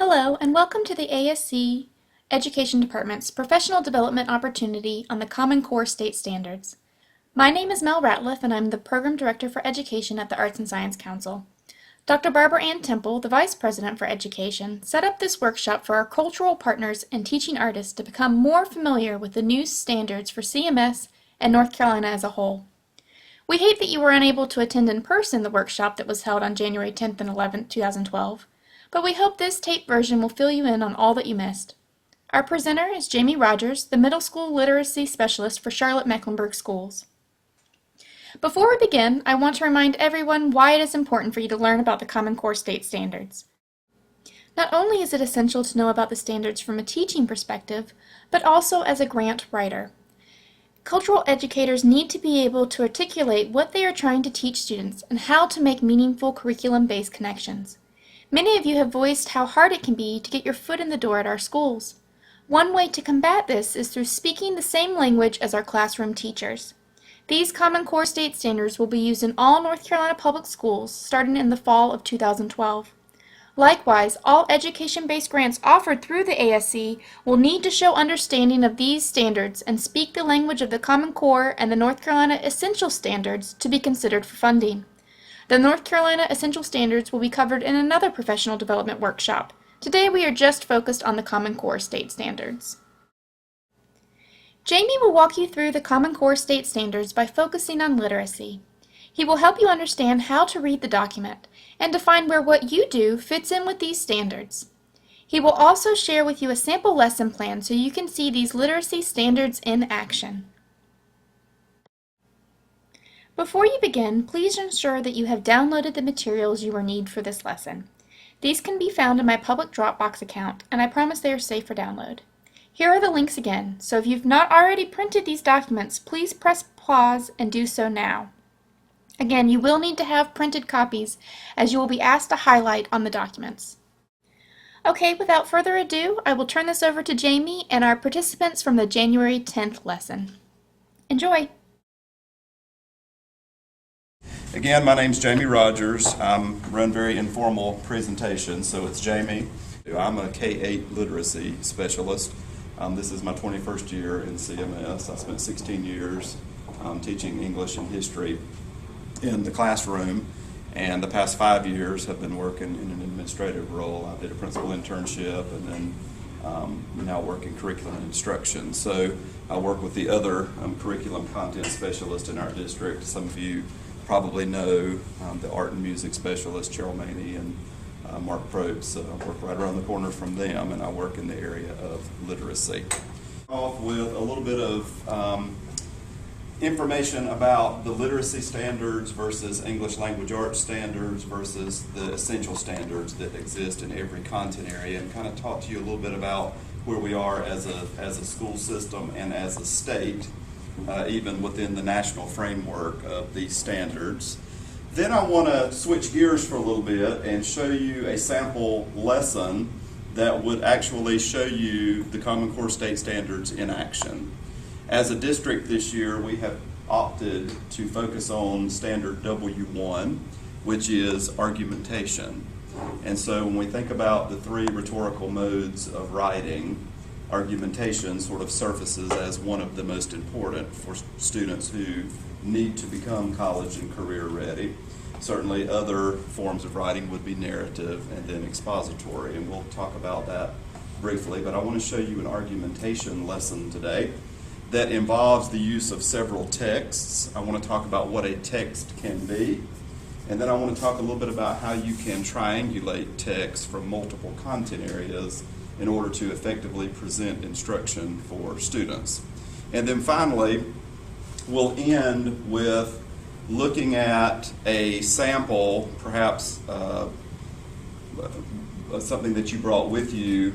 Hello, and welcome to the ASC Education Department's Professional Development Opportunity on the Common Core State Standards. My name is Mel Ratliff, and I'm the Program Director for Education at the Arts and Science Council. Dr. Barbara Ann Temple, the Vice President for Education, set up this workshop for our cultural partners and teaching artists to become more familiar with the new standards for CMS and North Carolina as a whole. We hate that you were unable to attend in person the workshop that was held on January 10th and 11th, 2012. But we hope this tape version will fill you in on all that you missed. Our presenter is Jamie Rogers, the Middle School Literacy Specialist for Charlotte-Mecklenburg Schools. Before we begin, I want to remind everyone why it is important for you to learn about the Common Core State Standards. Not only is it essential to know about the standards from a teaching perspective, but also as a grant writer. Cultural educators need to be able to articulate what they are trying to teach students and how to make meaningful curriculum-based connections. Many of you have voiced how hard it can be to get your foot in the door at our schools. One way to combat this is through speaking the same language as our classroom teachers. These Common Core State Standards will be used in all North Carolina public schools starting in the fall of 2012. Likewise, all education-based grants offered through the ASC will need to show understanding of these standards and speak the language of the Common Core and the North Carolina Essential Standards to be considered for funding. The North Carolina Essential Standards will be covered in another professional development workshop. Today we are just focused on the Common Core State Standards. Jamie will walk you through the Common Core State Standards by focusing on literacy. He will help you understand how to read the document and define where what you do fits in with these standards. He will also share with you a sample lesson plan so you can see these literacy standards in action. Before you begin, please ensure that you have downloaded the materials you will need for this lesson. These can be found in my public Dropbox account, and I promise they are safe for download. Here are the links again, so if you've not already printed these documents, please press pause and do so now. Again, you will need to have printed copies, as you will be asked to highlight on the documents. Okay, without further ado, I will turn this over to Jamie and our participants from the January 10th lesson. Enjoy! Again, my name's Jamie Rogers. I run very informal presentations, so it's Jamie. I'm a K-8 literacy specialist. This is my 21st year in CMS. I spent 16 years teaching English and history in the classroom, and the past 5 years have been working in an administrative role. I did a principal internship and then now work in curriculum and instruction. So I work with the other curriculum content specialist in our district. Some of you probably know the art and music specialist, Cheryl Maney and Mark Probst. I work right around the corner from them, and I work in the area of literacy. Off with a little bit of information about the literacy standards versus English language arts standards versus the essential standards that exist in every content area, and kind of talk to you a little bit about where we are as a school system and as a state, even within the national framework of these standards. Then I want to switch gears for a little bit and show you a sample lesson that would actually show you the Common Core State Standards in action. As a district this year, we have opted to focus on standard W1, which is argumentation. And so when we think about the three rhetorical modes of writing, argumentation sort of surfaces as one of the most important for students who need to become college and career ready. Certainly other forms of writing would be narrative and then expository, and we'll talk about that briefly, but I want to show you an argumentation lesson today that involves the use of several texts. I want to talk about what a text can be, and then I want to talk a little bit about how you can triangulate text from multiple content areas in order to effectively present instruction for students. And then finally, we'll end with looking at a sample, perhaps something that you brought with you,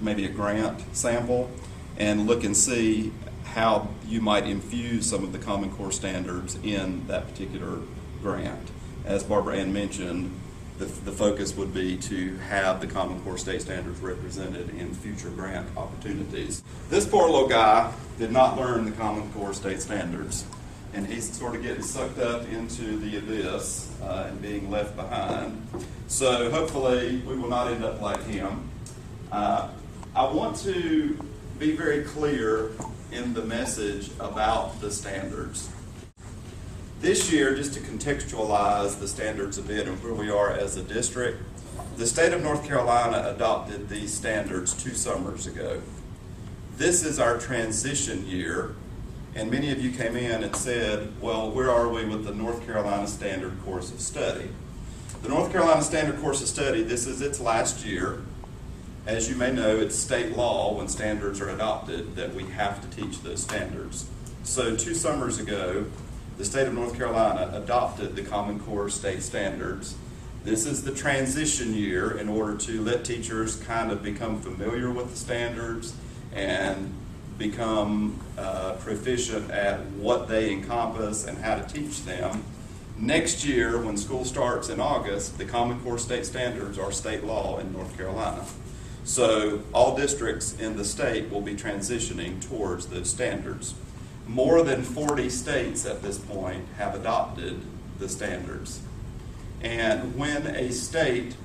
maybe a grant sample, and look and see how you might infuse some of the Common Core standards in that particular grant. As Barbara Ann mentioned, the focus would be to have the Common Core State Standards represented in future grant opportunities. This poor little guy did not learn the Common Core State Standards and he's sort of getting sucked up into the abyss and being left behind. So hopefully we will not end up like him. I want to be very clear in the message about the standards. This year, just to contextualize the standards a bit and where we are as a district, the state of North Carolina adopted these standards 2 summers ago. This is our transition year, and many of you came in and said, well, where are we with the North Carolina Standard Course of Study? The North Carolina Standard Course of Study, this is its last year. As you may know, it's state law when standards are adopted that we have to teach those standards. So 2 summers ago, the state of North Carolina adopted the Common Core state standards. This is the transition year in order to let teachers kind of become familiar with the standards and become proficient at what they encompass and how to teach them. Next year, when school starts in August, the Common Core state standards are state law in North Carolina. So all districts in the state will be transitioning towards those standards. More than 40 states at this point have adopted the standards. And when a state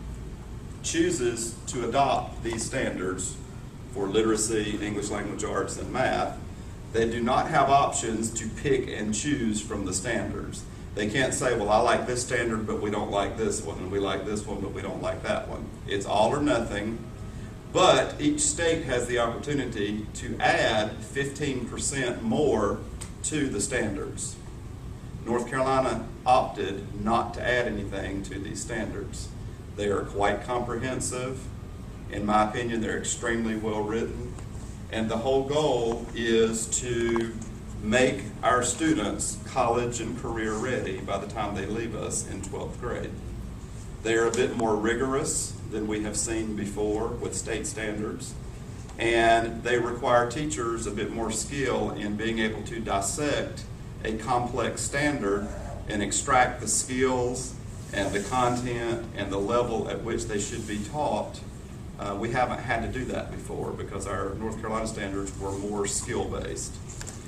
chooses to adopt these standards for literacy, English language arts, and math, they do not have options to pick and choose from the standards. They can't say, well, I like this standard, but we don't like this one, and we like this one, but we don't like that one. It's all or nothing. But each state has the opportunity to add 15% more to the standards. North Carolina opted not to add anything to these standards. They are quite comprehensive. In my opinion, they're extremely well written. And the whole goal is to make our students college and career ready by the time they leave us in 12th grade. They are a bit more rigorous than we have seen before with state standards, and they require teachers a bit more skill in being able to dissect a complex standard and extract the skills and the content and the level at which they should be taught. We haven't had to do that before because our North Carolina standards were more skill-based.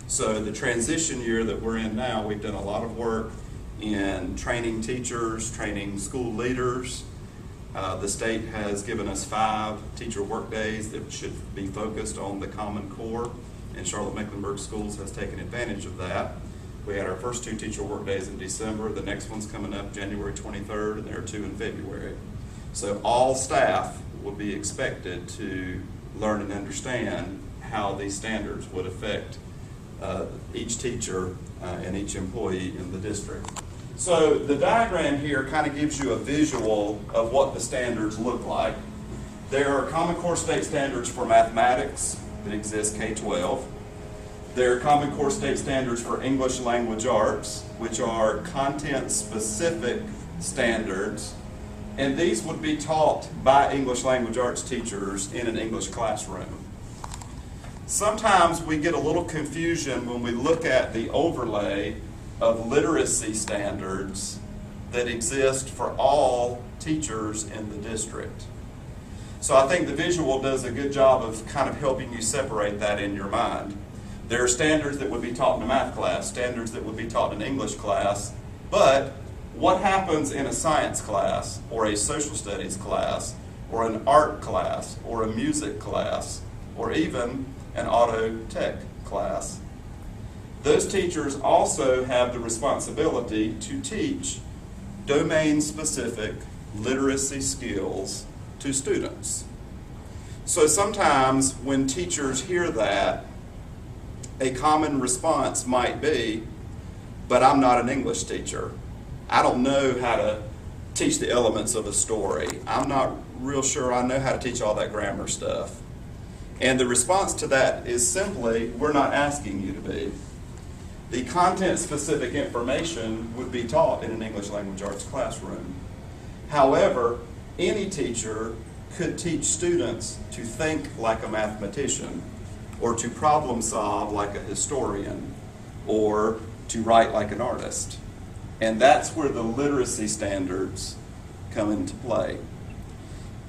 So the transition year that we're in now, we've done a lot of work in training teachers, training school leaders. The state has given us 5 teacher work days that should be focused on the Common Core, and Charlotte-Mecklenburg Schools has taken advantage of that. We had our first 2 teacher work days in December. The next one's coming up January 23rd, and there are 2 in February. So all staff will be expected to learn and understand how these standards would affect each teacher and each employee in the district. So the diagram here kind of gives you a visual of what the standards look like. There are Common Core state standards for mathematics that exist K-12. There are Common Core state standards for English language arts, which are content-specific standards, and these would be taught by English language arts teachers in an English classroom. Sometimes we get a little confusion when we look at the overlay of literacy standards that exist for all teachers in the district. So I think the visual does a good job of kind of helping you separate that in your mind. There are standards that would be taught in a math class, standards that would be taught in an English class, but what happens in a science class or a social studies class or an art class or a music class or even an auto tech class? Those teachers also have the responsibility to teach domain-specific literacy skills to students. So sometimes when teachers hear that, a common response might be, but I'm not an English teacher. I don't know how to teach the elements of a story. I'm not real sure I know how to teach all that grammar stuff. And the response to that is simply, we're not asking you to be. The content-specific information would be taught in an English language arts classroom. However, any teacher could teach students to think like a mathematician, or to problem solve like a historian, or to write like an artist. And that's where the literacy standards come into play.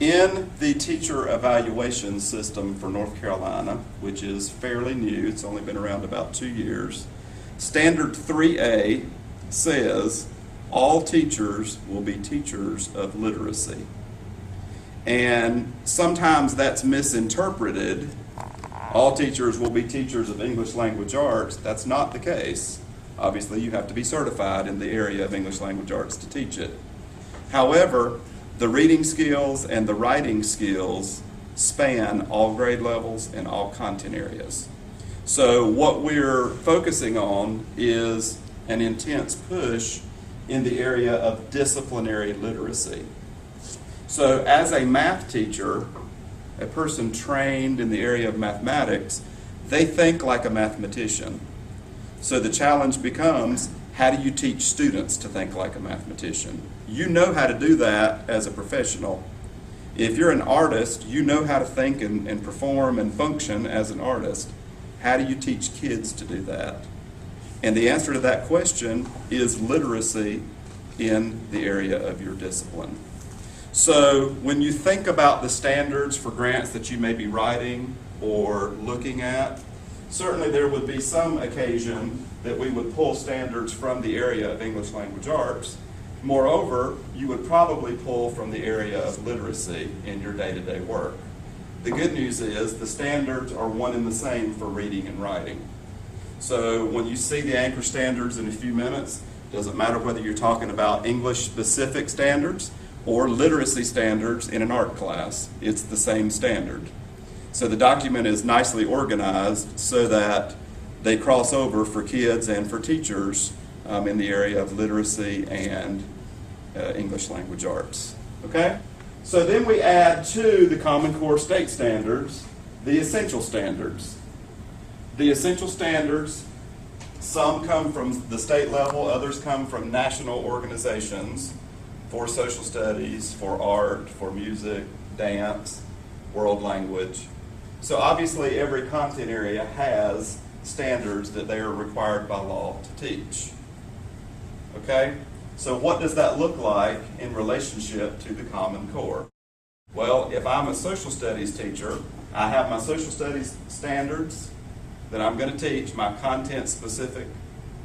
In the teacher evaluation system for North Carolina, which is fairly new, it's only been around about 2 years, Standard 3A says all teachers will be teachers of literacy. And sometimes that's misinterpreted. All teachers will be teachers of English language arts. That's not the case. Obviously, you have to be certified in the area of English language arts to teach it. However, the reading skills and the writing skills span all grade levels and all content areas. So what we're focusing on is an intense push in the area of disciplinary literacy. So as a math teacher, a person trained in the area of mathematics, they think like a mathematician. So the challenge becomes, how do you teach students to think like a mathematician? You know how to do that as a professional. If you're an artist, you know how to think and perform and function as an artist. How do you teach kids to do that? And the answer to that question is literacy in the area of your discipline. So when you think about the standards for grants that you may be writing or looking at, certainly there would be some occasion that we would pull standards from the area of English language arts. Moreover, you would probably pull from the area of literacy in your day-to-day work. The good news is the standards are one and the same for reading and writing. So when you see the anchor standards in a few minutes, it doesn't matter whether you're talking about English-specific standards or literacy standards in an art class, it's the same standard. So the document is nicely organized so that they cross over for kids and for teachers in the area of literacy and English language arts. Okay? So then we add to the Common Core state standards the essential standards. The essential standards, some come from the state level, others come from national organizations for social studies, for art, for music, dance, world language. So obviously every content area has standards that they are required by law to teach. Okay? So what does that look like in relationship to the Common Core? Well, if I'm a social studies teacher, I have my social studies standards that I'm going to teach, my content-specific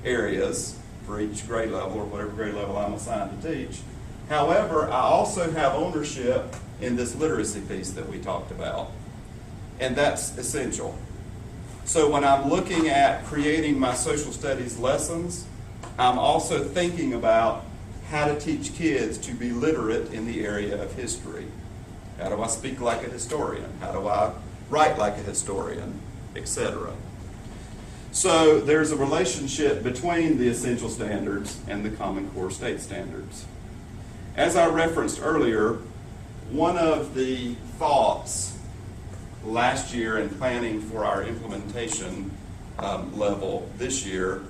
areas for each grade level or whatever grade level I'm assigned to teach. However, I also have ownership in this literacy piece that we talked about, and that's essential. So when I'm looking at creating my social studies lessons, I'm also thinking about how to teach kids to be literate in the area of history. How do I speak like a historian? How do I write like a historian, etc. So there's a relationship between the essential standards and the Common Core state standards. As I referenced earlier, one of the thoughts last year in planning for our implementation level this year,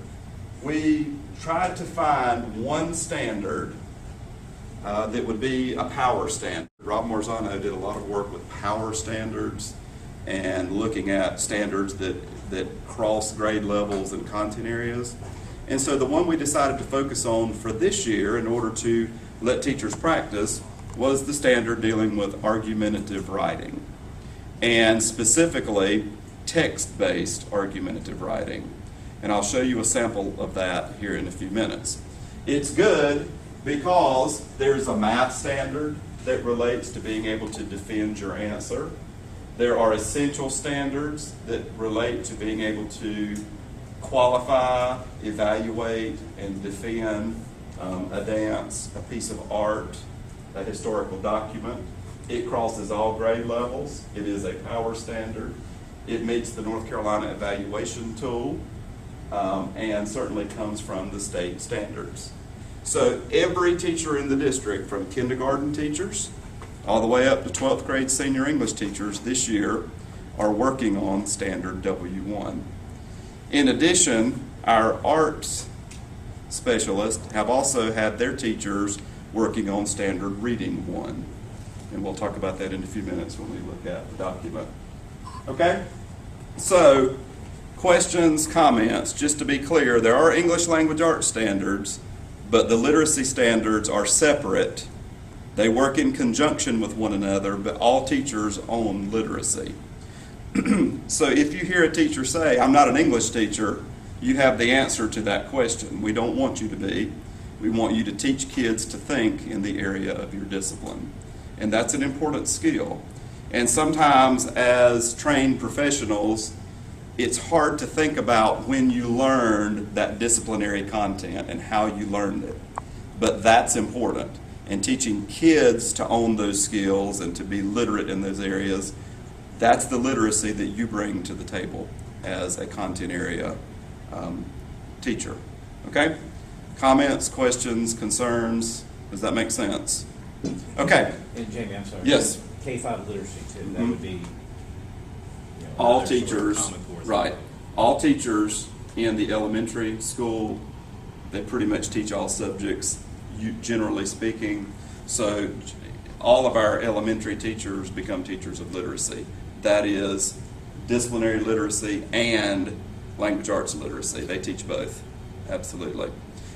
we tried to find one standard that would be a power standard. Rob Marzano did a lot of work with power standards and looking at standards that cross grade levels and content areas. And so the one we decided to focus on for this year in order to let teachers practice was the standard dealing with argumentative writing, and specifically text-based argumentative writing. And I'll show you a sample of that here in a few minutes. It's good because there's a math standard that relates to being able to defend your answer. There are essential standards that relate to being able to qualify, evaluate, and defend a dance, a piece of art, a historical document. It crosses all grade levels. It is a power standard. It meets the North Carolina evaluation tool, and certainly comes from the state standards. So every teacher in the district, from kindergarten teachers all the way up to 12th grade senior English teachers this year, are working on standard W1. In addition, our arts specialists have also had their teachers working on standard reading 1. And we'll talk about that in a few minutes when we look at the document. Okay? So, questions, comments. Just to be clear, there are English language arts standards, but the literacy standards are separate. They work in conjunction with one another, but all teachers own literacy. So if you hear a teacher say, I'm not an English teacher, you have the answer to that question. We don't want you to be. We want you to teach kids to think in the area of your discipline. And that's an important skill. And sometimes as trained professionals, it's hard to think about when you learned that disciplinary content and how you learned it. But that's important. And teaching kids to own those skills and to be literate in those areas, that's the literacy that you bring to the table as a content area teacher. Okay? Comments, questions, concerns? Does that make sense? Okay. And Jamie, I'm sorry. Yes. K-5 literacy too. That would be All another sort of teachers, common core. right. All teachers in the elementary school, they pretty much teach all subjects, generally speaking. So all of our elementary teachers become teachers of literacy. That is disciplinary literacy and language arts literacy. They teach both, absolutely.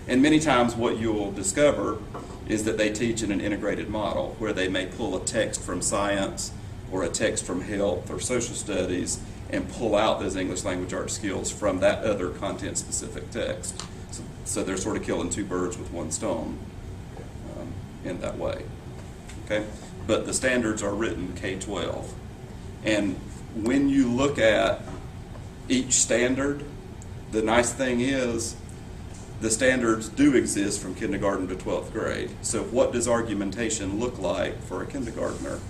And many times what you'll discover is that they teach in an integrated model where they may pull a text from science or a text from health or social studies and pull out those English language arts skills from that other content-specific text. So they're sort of killing two birds with one stone in that way. Okay? But the standards are written K-12. And when you look at each standard, the nice thing is the standards do exist from kindergarten to 12th grade. So what does argumentation look like for a kindergartner?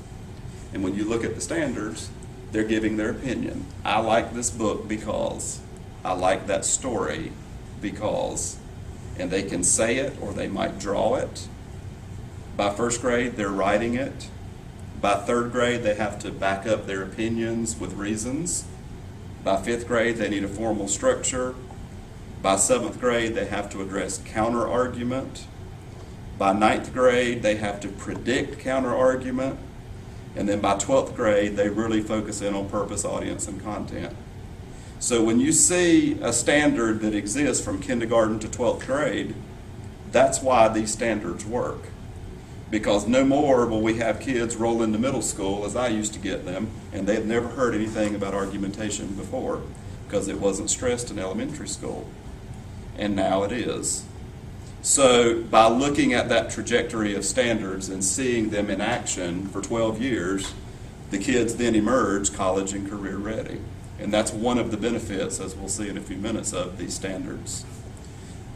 And when you look at the standards, they're giving their opinion. I like this book because, I like that story because, and they can say it or they might draw it. By first grade, they're writing it. By third grade, they have to back up their opinions with reasons. By fifth grade, they need a formal structure. By seventh grade, they have to address counter-argument. By ninth grade, they have to predict counter-argument. And then by 12th grade, they really focus in on purpose, audience, and content. So when you see a standard that exists from kindergarten to 12th grade, that's why these standards work. Because no more will we have kids roll into middle school, as I used to get them, and they've never heard anything about argumentation before, because it wasn't stressed in elementary school. And now it is. So by looking at that trajectory of standards and seeing them in action for 12 years, the kids then emerge college and career ready. And that's one of the benefits, as we'll see in a few minutes, of these standards.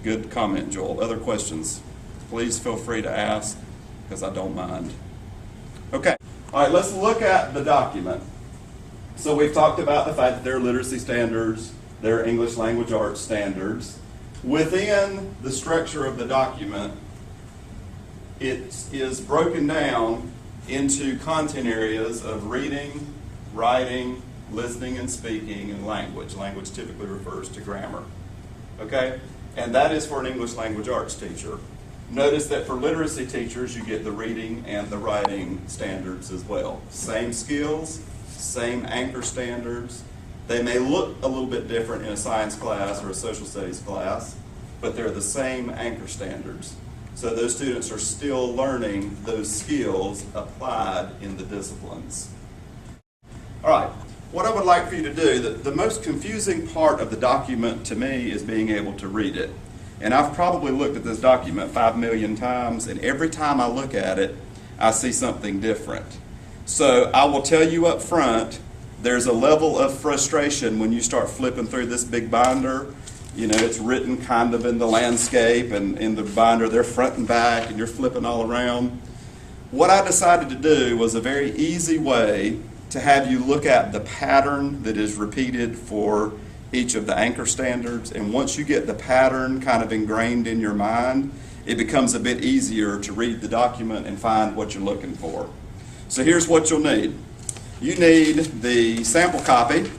Good comment, Joel. Other questions? Please feel free to ask, because I don't mind. Okay. All right, let's look at the document. So we've talked about the fact that there are literacy standards, there are English language arts standards. Within the structure of the document, it is broken down into content areas of reading, writing, listening and speaking, and language. Language typically refers to grammar. Okay? And that is for an English language arts teacher. Notice that for literacy teachers, you get the reading and the writing standards as well. Same skills, same anchor standards. They may look a little bit different in a science class or a social studies class, but they're the same anchor standards. So those students are still learning those skills applied in the disciplines. All right, what I would like for you to do, the most confusing part of the document to me is being able to read it. And I've probably looked at this document 5 million times, and every time I look at it, I see something different. So I will tell you up front, there's a level of frustration when you start flipping through this big binder. You know, it's written kind of in the landscape, and in the binder they're front and back, and you're flipping all around. What I decided to do was a very easy way to have you look at the pattern that is repeated for each of the anchor standards, and once you get the pattern kind of ingrained in your mind, it becomes a bit easier to read the document and find what you're looking for. So here's what you'll need. You need the sample copy,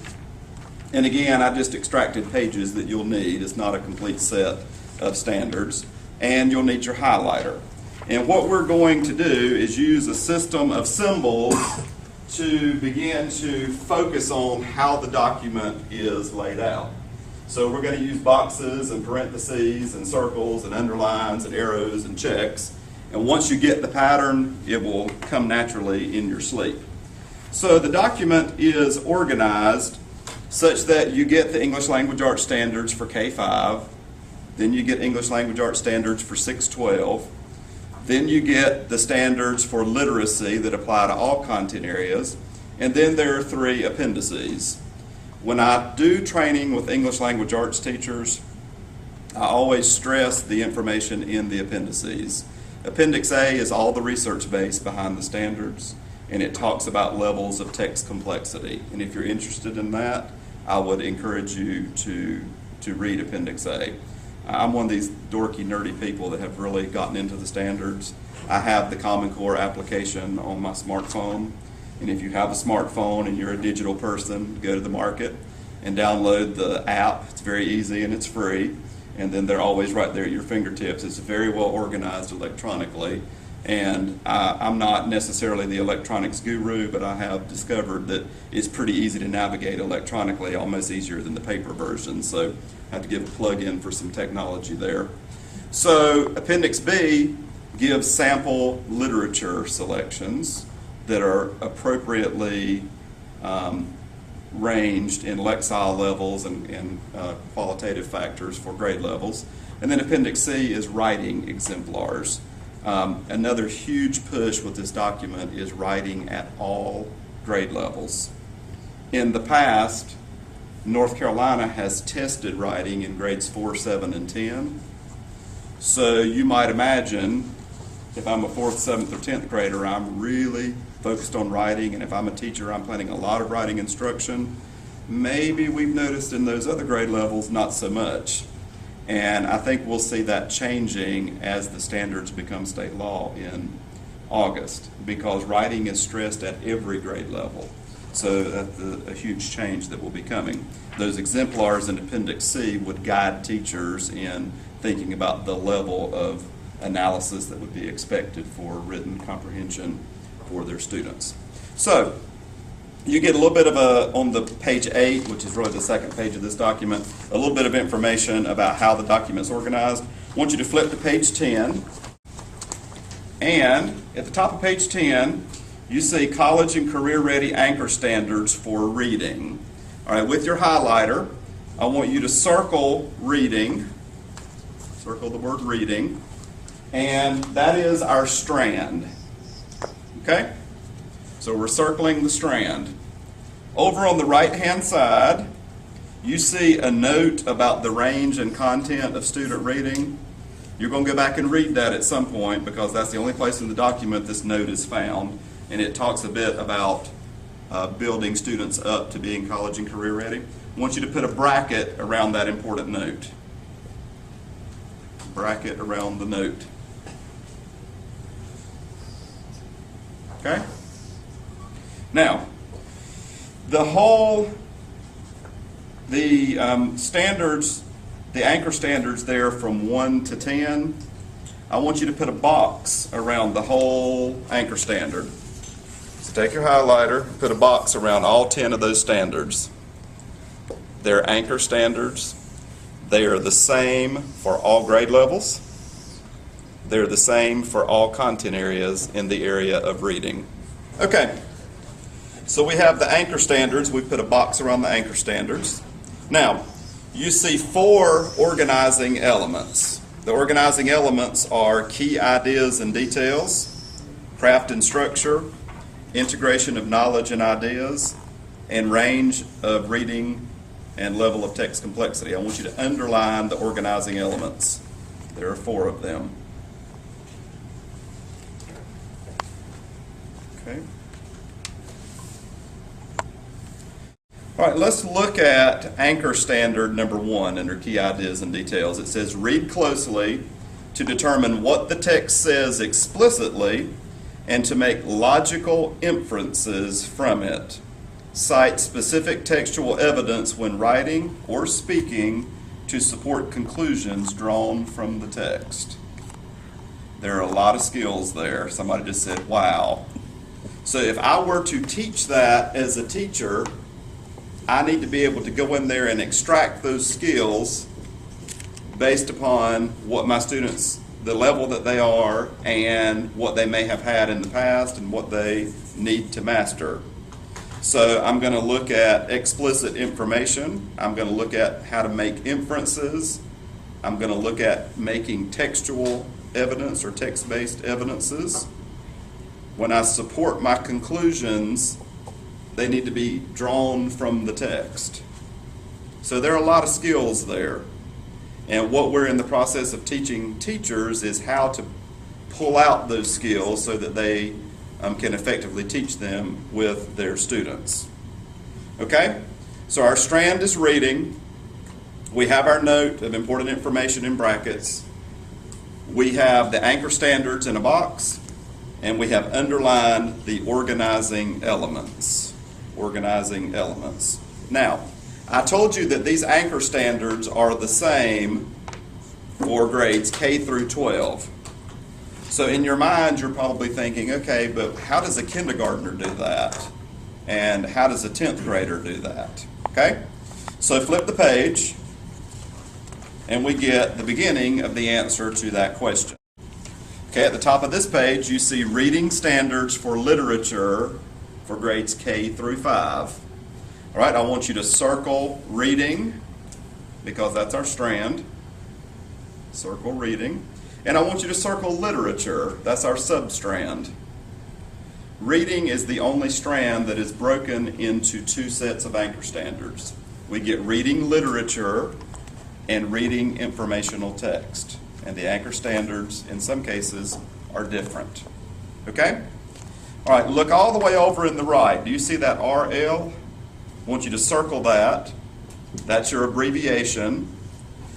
and again, I just extracted pages that you'll need. It's not a complete set of standards. And you'll need your highlighter. And what we're going to do is use a system of symbols to begin to focus on how the document is laid out. So we're going to use boxes and parentheses and circles and underlines and arrows and checks. And once you get the pattern, it will come naturally in your sleep. So the document is organized such that you get the English Language Arts standards for K-5, then you get English Language Arts standards for 612, then you get the standards for literacy that apply to all content areas, and then there are 3 appendices. When I do training with English Language Arts teachers, I always stress the information in the appendices. Appendix A is all the research base behind the standards, and it talks about levels of text complexity. And if you're interested in that, I would encourage you to read Appendix A. I'm one of these dorky, nerdy people that have really gotten into the standards. I have the Common Core application on my smartphone, and if you have a smartphone and you're a digital person, go to the market and download the app. It's very easy and it's free, and then they're always right there at your fingertips. It's very well organized electronically, and I'm not necessarily the electronics guru, but I have discovered that it's pretty easy to navigate electronically, almost easier than the paper version. So I have to give a plug-in for some technology there. So Appendix B gives sample literature selections that are appropriately ranged in Lexile levels and qualitative factors for grade levels. And then Appendix C is writing exemplars. Another huge push with this document is writing at all grade levels. In the past, North Carolina has tested writing in grades 4, 7, and 10. So you might imagine if I'm a 4th, 7th, or 10th grader, I'm really focused on writing, and if I'm a teacher, I'm planning a lot of writing instruction. Maybe we've noticed in those other grade levels, not so much. And I think we'll see that changing as the standards become state law in August, because writing is stressed at every grade level. So that's a huge change that will be coming. Those exemplars in Appendix C would guide teachers in thinking about the level of analysis that would be expected for written comprehension for their students. So you get a little bit of on the page 8, which is really the second page of this document, a little bit of information about how the document's organized. I want you to flip to page 10. And at the top of page 10, you see college and career ready anchor standards for reading. All right, with your highlighter, I want you to circle reading, circle the word reading, and that is our strand. Okay? So we're circling the strand. Over on the right-hand side, you see a note about the range and content of student reading. You're going to go back and read that at some point, because that's the only place in the document this note is found. And it talks a bit about building students up to being college and career ready. I want you to put a bracket around that important note. Bracket around the note. Okay? Now, the standards, the anchor standards there from 1 to 10, I want you to put a box around the whole anchor standard. So take your highlighter, put a box around all 10 of those standards. They're anchor standards. They are the same for all grade levels. They're the same for all content areas in the area of reading. Okay, so we have the anchor standards. We put a box around the anchor standards. Now, you see 4 organizing elements. The organizing elements are key ideas and details, craft and structure, integration of knowledge and ideas, and range of reading and level of text complexity. I want you to underline the organizing elements. There are 4 of them. Okay. All right, let's look at anchor standard number 1 under key ideas and details. It says, read closely to determine what the text says explicitly and to make logical inferences from it. Cite specific textual evidence when writing or speaking to support conclusions drawn from the text. There are a lot of skills there. Somebody just said, wow. So if I were to teach that as a teacher, I need to be able to go in there and extract those skills based upon what my students, the level that they are, and what they may have had in the past and what they need to master. So I'm going to look at explicit information. I'm going to look at how to make inferences. I'm going to look at making textual evidence or text-based evidences. When I support my conclusions, they need to be drawn from the text. So there are a lot of skills there. And what we're in the process of teaching teachers is how to pull out those skills so that they can effectively teach them with their students. Okay? So our strand is reading. We have our note of important information in brackets. We have the anchor standards in a box. And we have underlined the organizing elements. Organizing elements. Now, I told you that these anchor standards are the same for grades K through 12. So in your mind, you're probably thinking, okay, but how does a kindergartner do that? And how does a 10th grader do that? Okay? So flip the page, and we get the beginning of the answer to that question. Okay, at the top of this page, you see reading standards for literature for grades K through 5. All right, I want you to circle reading, because that's our strand. Circle reading. And I want you to circle literature. That's our substrand. Reading is the only strand that is broken into two sets of anchor standards. We get reading literature and reading informational text. And the anchor standards, in some cases, are different. Okay? All right, look all the way over in the right. Do you see that RL? I want you to circle that. That's your abbreviation.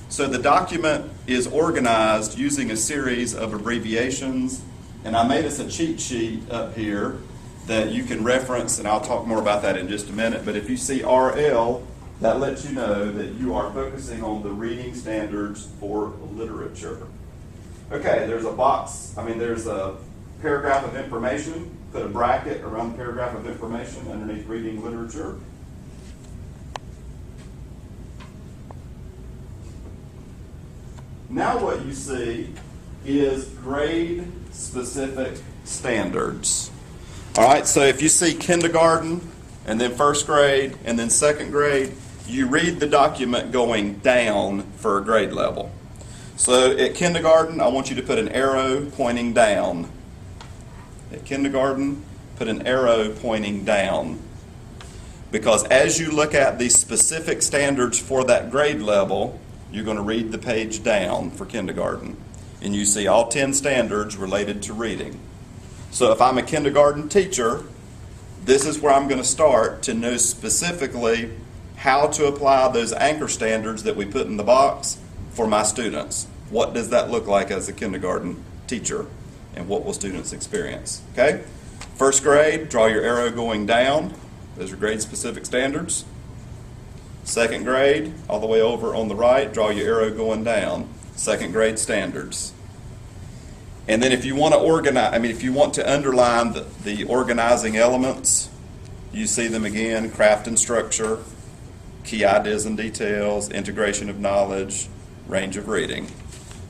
So the document is organized using a series of abbreviations. And I made us a cheat sheet up here that you can reference, and I'll talk more about that in just a minute. But if you see RL, that lets you know that you are focusing on the reading standards for literature. Okay, there's a paragraph of information. Put a bracket around the paragraph of information underneath reading literature. Now what you see is grade-specific standards. All right, so if you see kindergarten, and then first grade, and then second grade, you read the document going down for a grade level. So at kindergarten, I want you to put an arrow pointing down. At kindergarten, put an arrow pointing down. Because as you look at the specific standards for that grade level, you're going to read the page down for kindergarten. And you see all 10 standards related to reading. So if I'm a kindergarten teacher, this is where I'm going to start to know specifically how to apply those anchor standards that we put in the box for my students. What does that look like as a kindergarten teacher? And what will students experience? Okay? First grade, draw your arrow going down. Those are grade-specific standards. Second grade, all the way over on the right, draw your arrow going down. Second grade standards. And then if you want to if you want to underline the organizing elements, you see them again: craft and structure, key ideas and details, integration of knowledge, range of reading.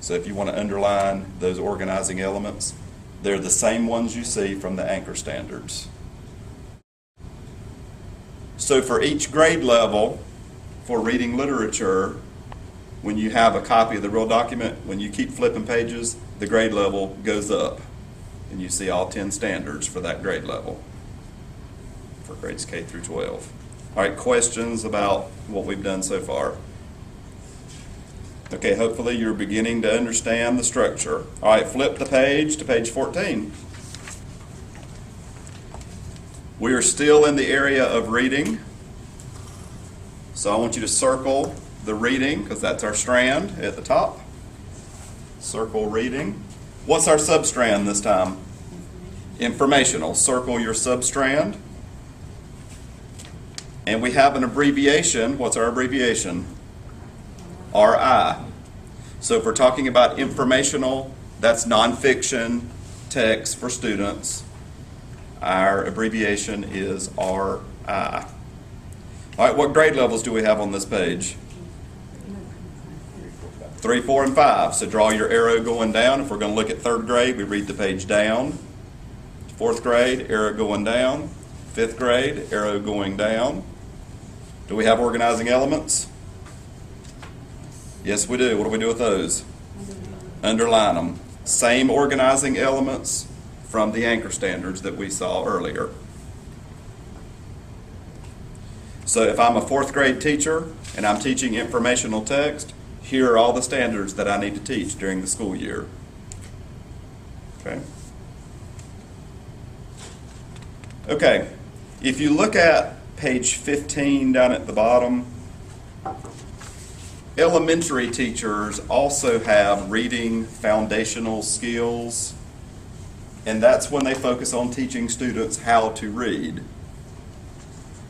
So if you want to underline those organizing elements, they're the same ones you see from the anchor standards. So for each grade level, for reading literature, when you have a copy of the real document, when you keep flipping pages, the grade level goes up. And you see all 10 standards for that grade level for grades K through 12. All right, questions about what we've done so far? Okay, hopefully you're beginning to understand the structure. All right, flip the page to page 14. We are still in the area of reading. So I want you to circle the reading, because that's our strand at the top. Circle reading. What's our substrand this time? Informational. Circle your substrand. And we have an abbreviation. What's our abbreviation? RI. So if we're talking about informational, that's nonfiction text for students. Our abbreviation is RI. All right, what grade levels do we have on this page? 3, 4, and 5. So draw your arrow going down. If we're going to look at third grade, we read the page down. Fourth grade, arrow going down. Fifth grade, arrow going down. Do we have organizing elements? Yes, we do. What do we do with those? Underline them. Same organizing elements from the anchor standards that we saw earlier. So if I'm a fourth grade teacher and I'm teaching informational text, here are all the standards that I need to teach during the school year. Okay. Okay. If you look at page 15 down at the bottom, elementary teachers also have reading foundational skills, and that's when they focus on teaching students how to read.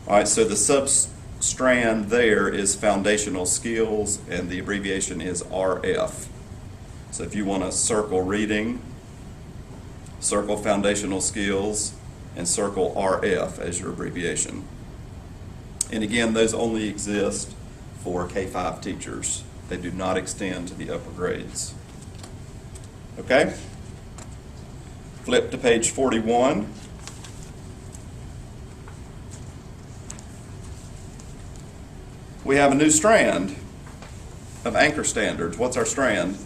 All right, so the sub-strand there is foundational skills, and the abbreviation is RF. So if you want to circle reading, circle foundational skills, and circle RF as your abbreviation. And again, those only exist for K-5 teachers. They do not extend to the upper grades. Okay? Flip to page 41. We have a new strand of anchor standards. What's our strand?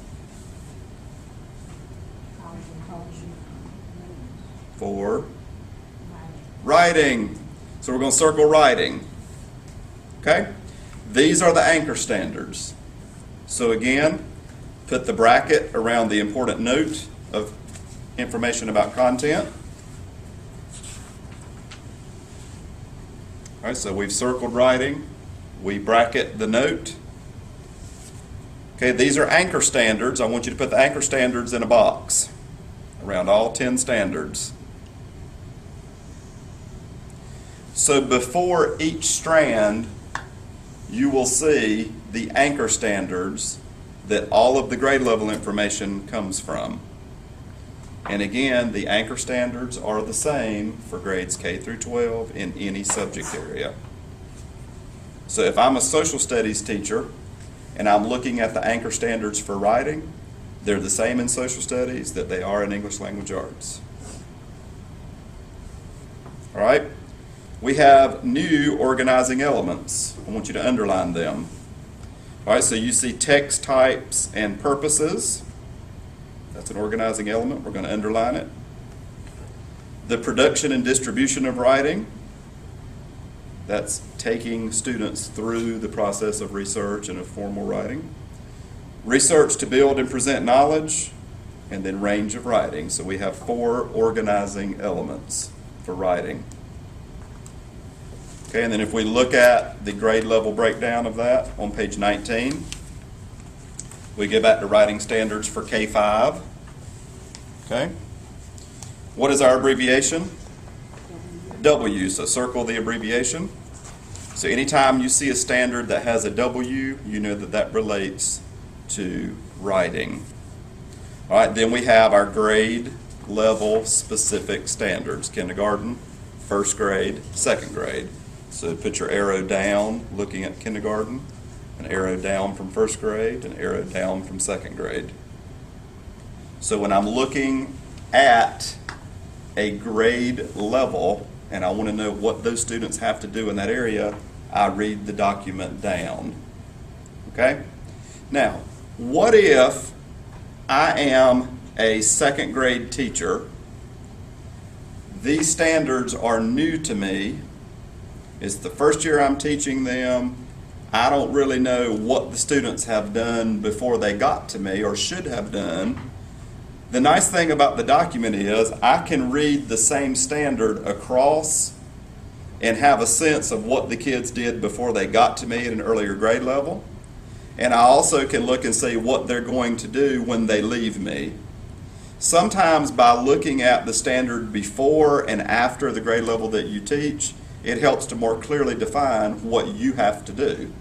For writing. So we're going to circle writing. Okay? These are the anchor standards. So again, put the bracket around the important note of information about content. All right, so we've circled writing. We bracket the note. Okay, these are anchor standards. I want you to put the anchor standards in a box around all 10 standards. So before each strand, you will see the anchor standards that all of the grade level information comes from. And again, the anchor standards are the same for grades K through 12 in any subject area. So if I'm a social studies teacher and I'm looking at the anchor standards for writing, they're the same in social studies that they are in English language arts. All right? We have new organizing elements. I want you to underline them. All right, so you see text types and purposes. That's an organizing element. We're going to underline it. The production and distribution of writing. That's taking students through the process of research and of formal writing. Research to build and present knowledge, and then range of writing. So we have 4 organizing elements for writing. Okay, and then if we look at the grade level breakdown of that on page 19, we get back to writing standards for K-5. Okay. What is our abbreviation? W, so circle the abbreviation. So anytime you see a standard that has a W, you know that that relates to writing. All right, then we have our grade level specific standards. Kindergarten, first grade, second grade. So put your arrow down looking at kindergarten, an arrow down from first grade, an arrow down from second grade. So when I'm looking at a grade level and I want to know what those students have to do in that area, I read the document down. Okay? Now, what if I am a second grade teacher? These standards are new to me. It's the first year I'm teaching them. I don't really know what the students have done before they got to me or should have done. The nice thing about the document is I can read the same standard across and have a sense of what the kids did before they got to me at an earlier grade level. And I also can look and see what they're going to do when they leave me. Sometimes by looking at the standard before and after the grade level that you teach, it helps to more clearly define what you have to do.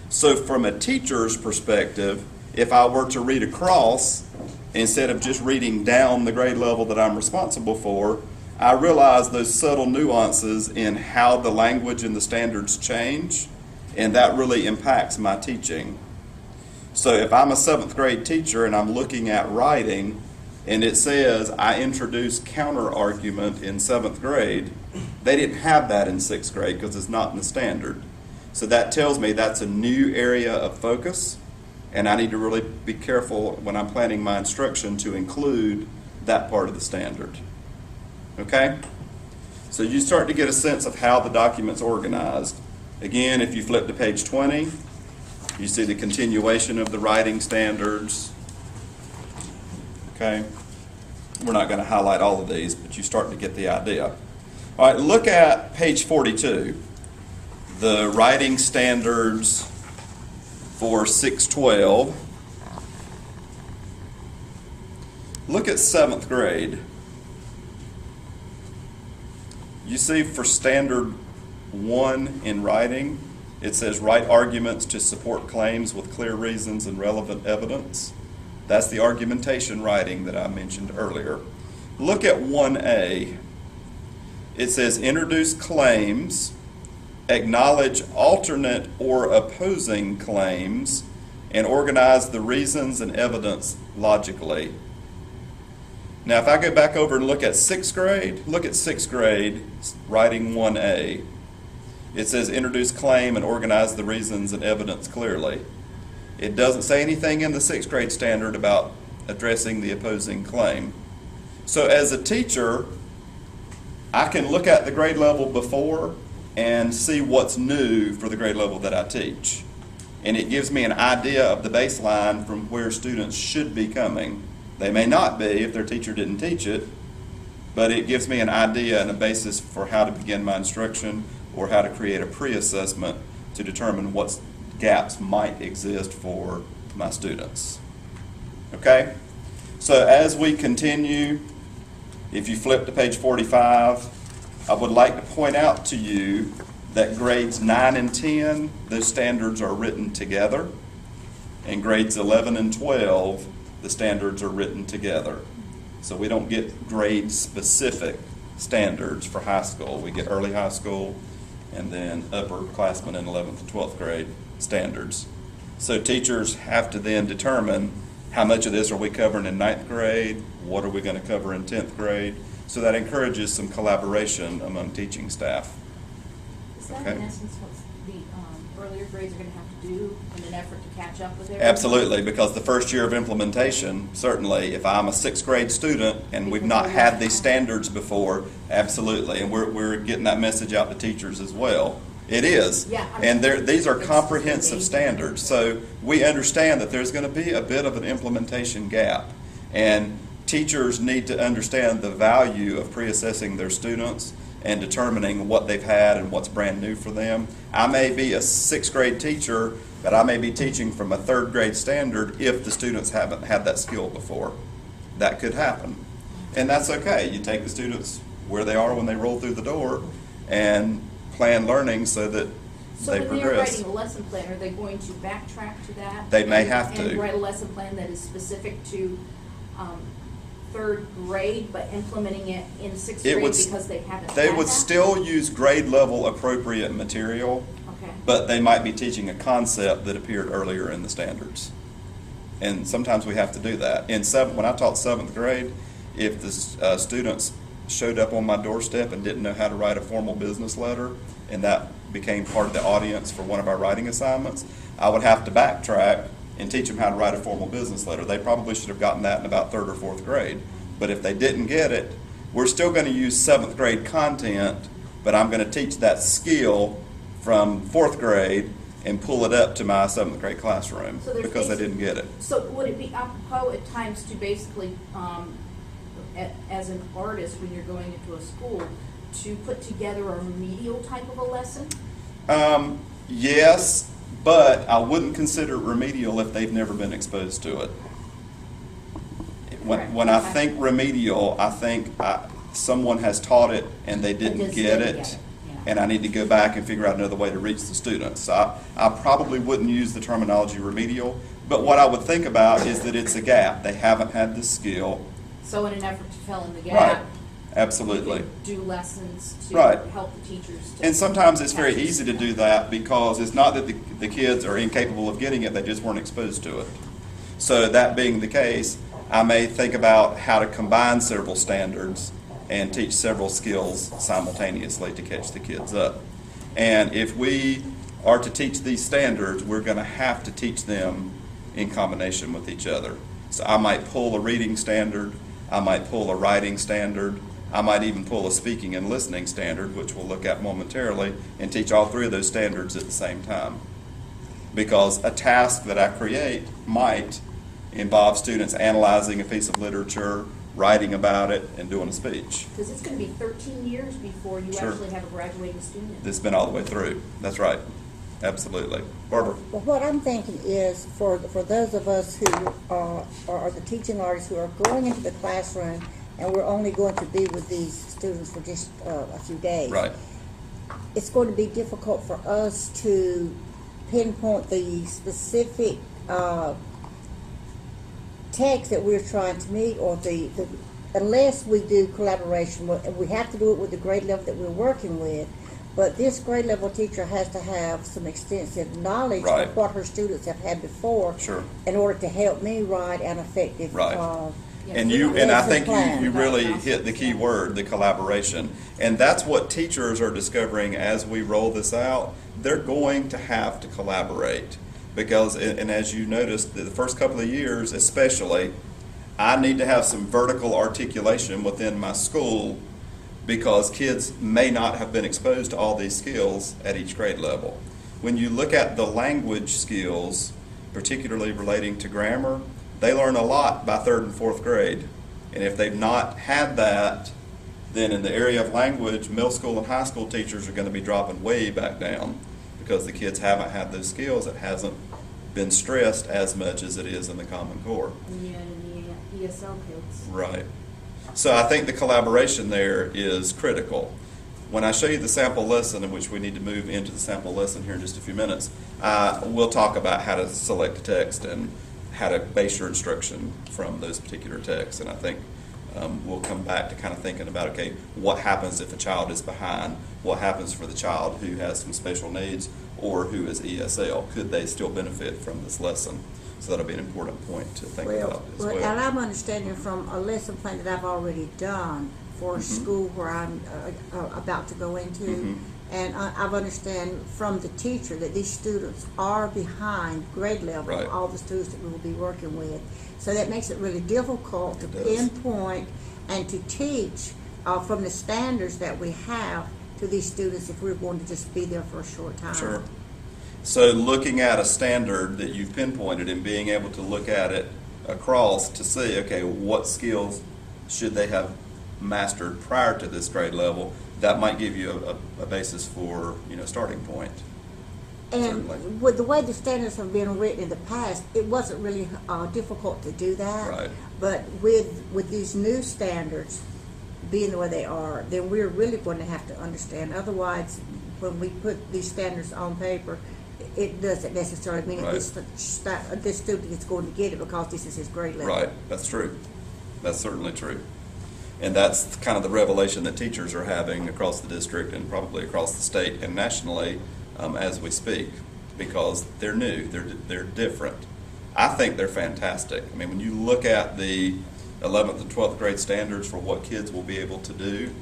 So from a teacher's perspective, if I were to read across, instead of just reading down the grade level that I'm responsible for, I realize those subtle nuances in how the language and the standards change, and that really impacts my teaching. So if I'm a 7th grade teacher and I'm looking at writing, and it says I introduce counter argument in 7th grade, They didn't have that in 6th grade because it's not in the standard. So that tells me that's a new area of focus, and I need to really be careful when I'm planning my instruction to include that part of the standard. Okay? So you start to get a sense of how the document's organized. Again, if you flip to page 20, you see the continuation of the writing standards. Okay? We're not going to highlight all of these, but you start to get the idea. All right, look at page 42. The writing standards for 612. Look at 7th grade. You see for standard 1 in writing, it says write arguments to support claims with clear reasons and relevant evidence. That's the argumentation writing that I mentioned earlier. Look at 1A. It says introduce claims, acknowledge alternate or opposing claims, and organize the reasons and evidence logically. Now, if I go back over and look at 6th grade, look at 6th grade, writing 1A. It says introduce claim and organize the reasons and evidence clearly. It doesn't say anything in the 6th grade standard about addressing the opposing claim. So as a teacher, I can look at the grade level before and see what's new for the grade level that I teach. And it gives me an idea of the baseline from where students should be coming. They may not be if their teacher didn't teach it, but it gives me an idea and a basis for how to begin my instruction or how to create a pre-assessment to determine what gaps might exist for my students. Okay? So as we continue, if you flip to page 45, I would like to point out to you that grades 9 and 10, those standards are written together, and grades 11 and 12, the standards are written together. So we don't get grade-specific standards for high school. We get early high school and then upperclassmen in 11th and 12th grade standards. So teachers have to then determine how much of this are we covering in 9th grade, what are we going to cover in 10th grade. So that encourages some collaboration among teaching staff. Is that Okay. in essence what the earlier grades are going to have to do in an effort to catch up with everything? Absolutely, because the first year of implementation, certainly, if I'm a 6th grade student and we've not had these standards before, absolutely, and we're getting that message out to teachers as well. It is. Yeah, And these are it's comprehensive amazing. standards, so we understand that there's going to be a bit of an implementation gap. And teachers need to understand the value of pre-assessing their students and determining what they've had and what's brand new for them. I may be a 6th grade teacher, but I may be teaching from a 3rd grade standard if the students haven't had that skill before. That could happen. And that's okay. You take the students where they are when they roll through the door and plan learning so that So they when they're progress. writing a lesson plan, are they going to backtrack to that? They may and- have to. And write a lesson plan that is specific to 3rd grade, but implementing it in 6th It grade would- because they haven't They had would that? still use grade level appropriate material, Okay. but they might be teaching a concept that appeared earlier in the standards. And sometimes we have to do that. When I taught 7th grade, if the students showed up on my doorstep and didn't know how to write a formal business letter, and that became part of the audience for one of our writing assignments, I would have to backtrack and teach them how to write a formal business letter. They probably should have gotten that in about 3rd or 4th grade. But if they didn't get it, we're still going to use 7th grade content, but I'm going to teach that skill from 4th grade and pull it up to my 7th grade classroom So there's because they didn't get it. So would it be apropos at times to basically, as an artist, when you're going into a school, to put together a remedial type of a lesson? Yes, but I wouldn't consider it remedial if they've never been exposed to it. When I think remedial, I think someone has taught it and they didn't just get didn't it, get it, yeah. and I need to go back and figure out another way to reach the students. So I probably wouldn't use the terminology remedial, but what I would think about is that it's a gap. They haven't had the skill. So in an effort to fill in the Right. gap, Absolutely. you could do lessons to Right. help the teachers to. And sometimes it's very catch easy to this. do that because it's not that the kids are incapable of getting it, they just weren't exposed to it. So that being the case, I may think about how to combine several standards and teach several skills simultaneously to catch the kids up. And if we are to teach these standards, we're going to have to teach them in combination with each other. So I might pull a reading standard, I might pull a writing standard, I might even pull a speaking and listening standard, which we'll look at momentarily, and teach all three of those standards at the same time. Because a task that I create might involve students analyzing a piece of literature, writing about it, and doing a speech. Because it's going to be 13 years before you Sure. actually have a graduating student. It's been all the way through. That's right. Absolutely. Barbara? Well, what I'm thinking is for those of us who are the teaching artists who are going into the classroom and we're only going to be with these students for just a few days. Right. It's going to be difficult for us to pinpoint the specific text that we're trying to meet, or unless we do collaboration. We have to do it with the grade level that we're working with. But this grade level teacher has to have some extensive knowledge Right. of what her students have had before Sure. in order to help me write an effective Right. Yes, And we I lesson think plan. you really hit the key word, the collaboration. And that's what teachers are discovering as we roll this out. They're going to have to collaborate. Because, and as you noticed, the first couple of years especially, I need to have some vertical articulation within my school because kids may not have been exposed to all these skills at each grade level. When you look at the language skills, particularly relating to grammar, they learn a lot by third and fourth grade. And if they've not had that, then in the area of language, middle school and high school teachers are going to be dropping way back down because the kids haven't had those skills. It hasn't been stressed as much as it is in the Common Core. Yeah, and the ESL kids. Right. So I think the collaboration there is critical. When I show you the sample lesson, in which we need to move into the sample lesson here in just a few minutes, we'll talk about how to select a text and how to base your instruction from those particular texts. And I think we'll come back to kind of thinking about, okay, what happens if a child is behind? What happens for the child who has some special needs or who is ESL? Could they still benefit from this lesson? So that'll be an important point to think about as well. And I'm understanding from a lesson plan that I've already done for a school where I'm about to go into, and I've understand from the teacher that these students are behind grade level, Right. all the students that we will be working with. So that makes it really difficult to It does. pinpoint and to teach from the standards that we have to these students if we're going to just be there for a short time. Sure. So looking at a standard that you've pinpointed and being able to look at it across to see, okay, what skills should they have mastered prior to this grade level, that might give you a basis for, starting point. Certainly. And with the way the standards have been written in the past, it wasn't really difficult to do that. Right. But with these new standards being the way they are, then we're really going to have to understand. Otherwise, when we put these standards on paper, it doesn't necessarily mean Right. that this student is going to get it because this is his grade level. Right, that's true. That's certainly true. And that's kind of the revelation that teachers are having across the district and probably across the state and nationally as we speak, because they're new, they're different. I think they're fantastic. I mean, when you look at the 11th and 12th grade standards for what kids will be able to do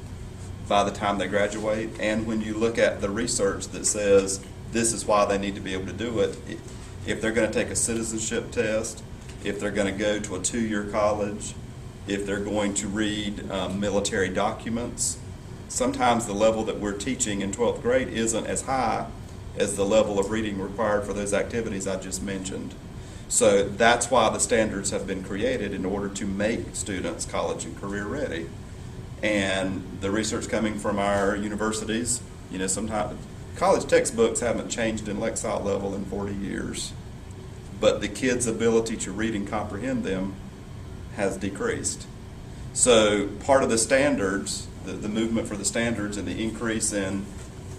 by the time they graduate, and when you look at the research that says this is why they need to be able to do it, if they're going to take a citizenship test, if they're going to go to a 2-year college, if they're going to read military documents, sometimes the level that we're teaching in 12th grade isn't as high as the level of reading required for those activities I just mentioned. So that's why the standards have been created in order to make students college and career ready. And the research coming from our universities, sometimes college textbooks haven't changed in Lexile level in 40 years, but the kids' ability to read and comprehend them has decreased. So part of the standards, the movement for the standards and the increase in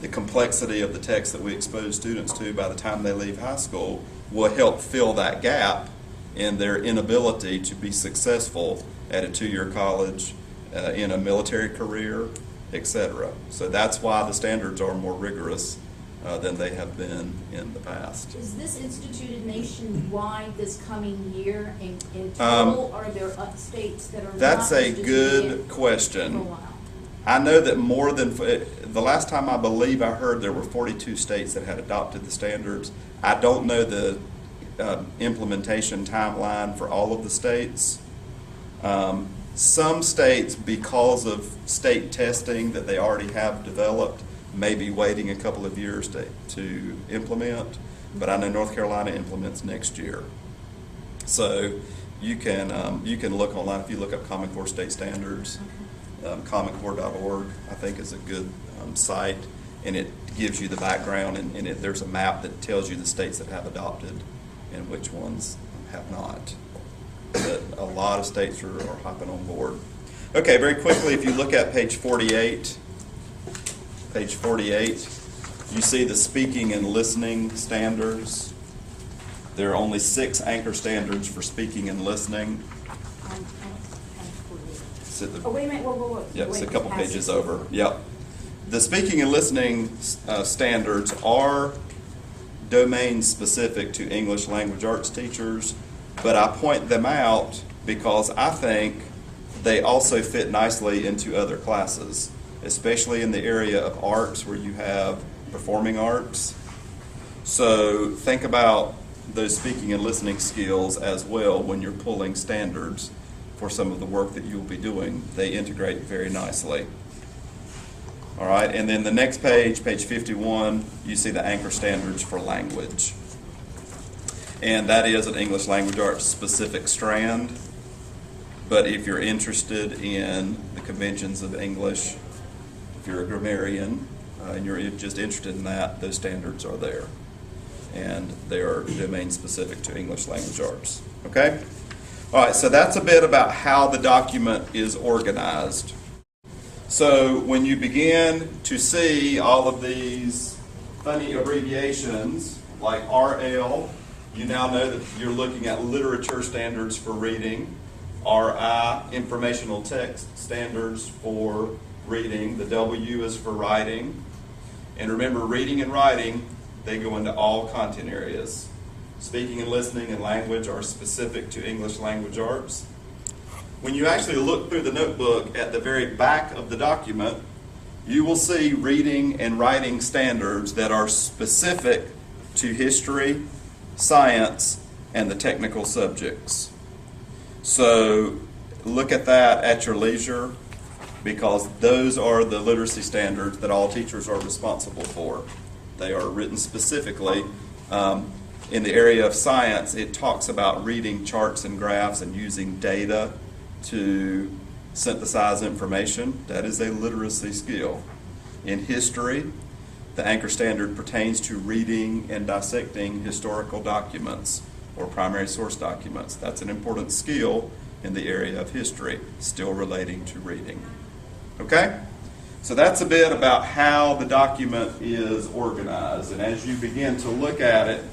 the complexity of the text that we expose students to by the time they leave high school will help fill that gap in their inability to be successful at a 2-year college, in a military career, etc. So that's why the standards are more rigorous than they have been in the past. Is this instituted nationwide this coming year in total? Are there states that are That's not a instituting good it for a question. while? I know that more than, the last time I believe I heard there were 42 states that had adopted the standards. I don't know the implementation timeline for all of the states. Some states, because of state testing that they already have developed, may be waiting a couple of years to implement, but I know North Carolina implements next year. So you can look online, if you look up Common Core state standards, commoncore.org, I think is a good site, and it gives you the background, and there's a map that tells you the states that have adopted and which ones have not. But a lot of states are hopping on board. Okay, very quickly, if you look at page 48, you see the speaking and listening standards. There are only 6 anchor standards for speaking and listening. Oh, wait a minute, whoa. Yep, Wait, it's a couple pass pages it. over. Yep. The speaking and listening standards are domain specific to English language arts teachers, but I point them out because I think they also fit nicely into other classes, especially in the area of arts where you have performing arts. So think about those speaking and listening skills as well when you're pulling standards for some of the work that you'll be doing. They integrate very nicely. All right, and then the next page, page 51, you see the anchor standards for language. And that is an English language arts specific strand. But if you're interested in the conventions of English, if you're a grammarian and you're just interested in that, those standards are there. And they are domain specific to English language arts. Okay? All right, so that's a bit about how the document is organized. So when you begin to see all of these funny abbreviations like RL, you now know that you're looking at literature standards for reading. RI, informational text standards for reading. The W is for writing. And remember, reading and writing, they go into all content areas. Speaking and listening and language are specific to English language arts. When you actually look through the notebook at the very back of the document, you will see reading and writing standards that are specific to history, science, and the technical subjects. So look at that at your leisure, because those are the literacy standards that all teachers are responsible for. They are written specifically. In the area of science, it talks about reading charts and graphs and using data to synthesize information. That is a literacy skill. In history, the anchor standard pertains to reading and dissecting historical documents or primary source documents. That's an important skill in the area of history, still relating to reading. Okay? So that's a bit about how the document is organized. And as you begin to look at it,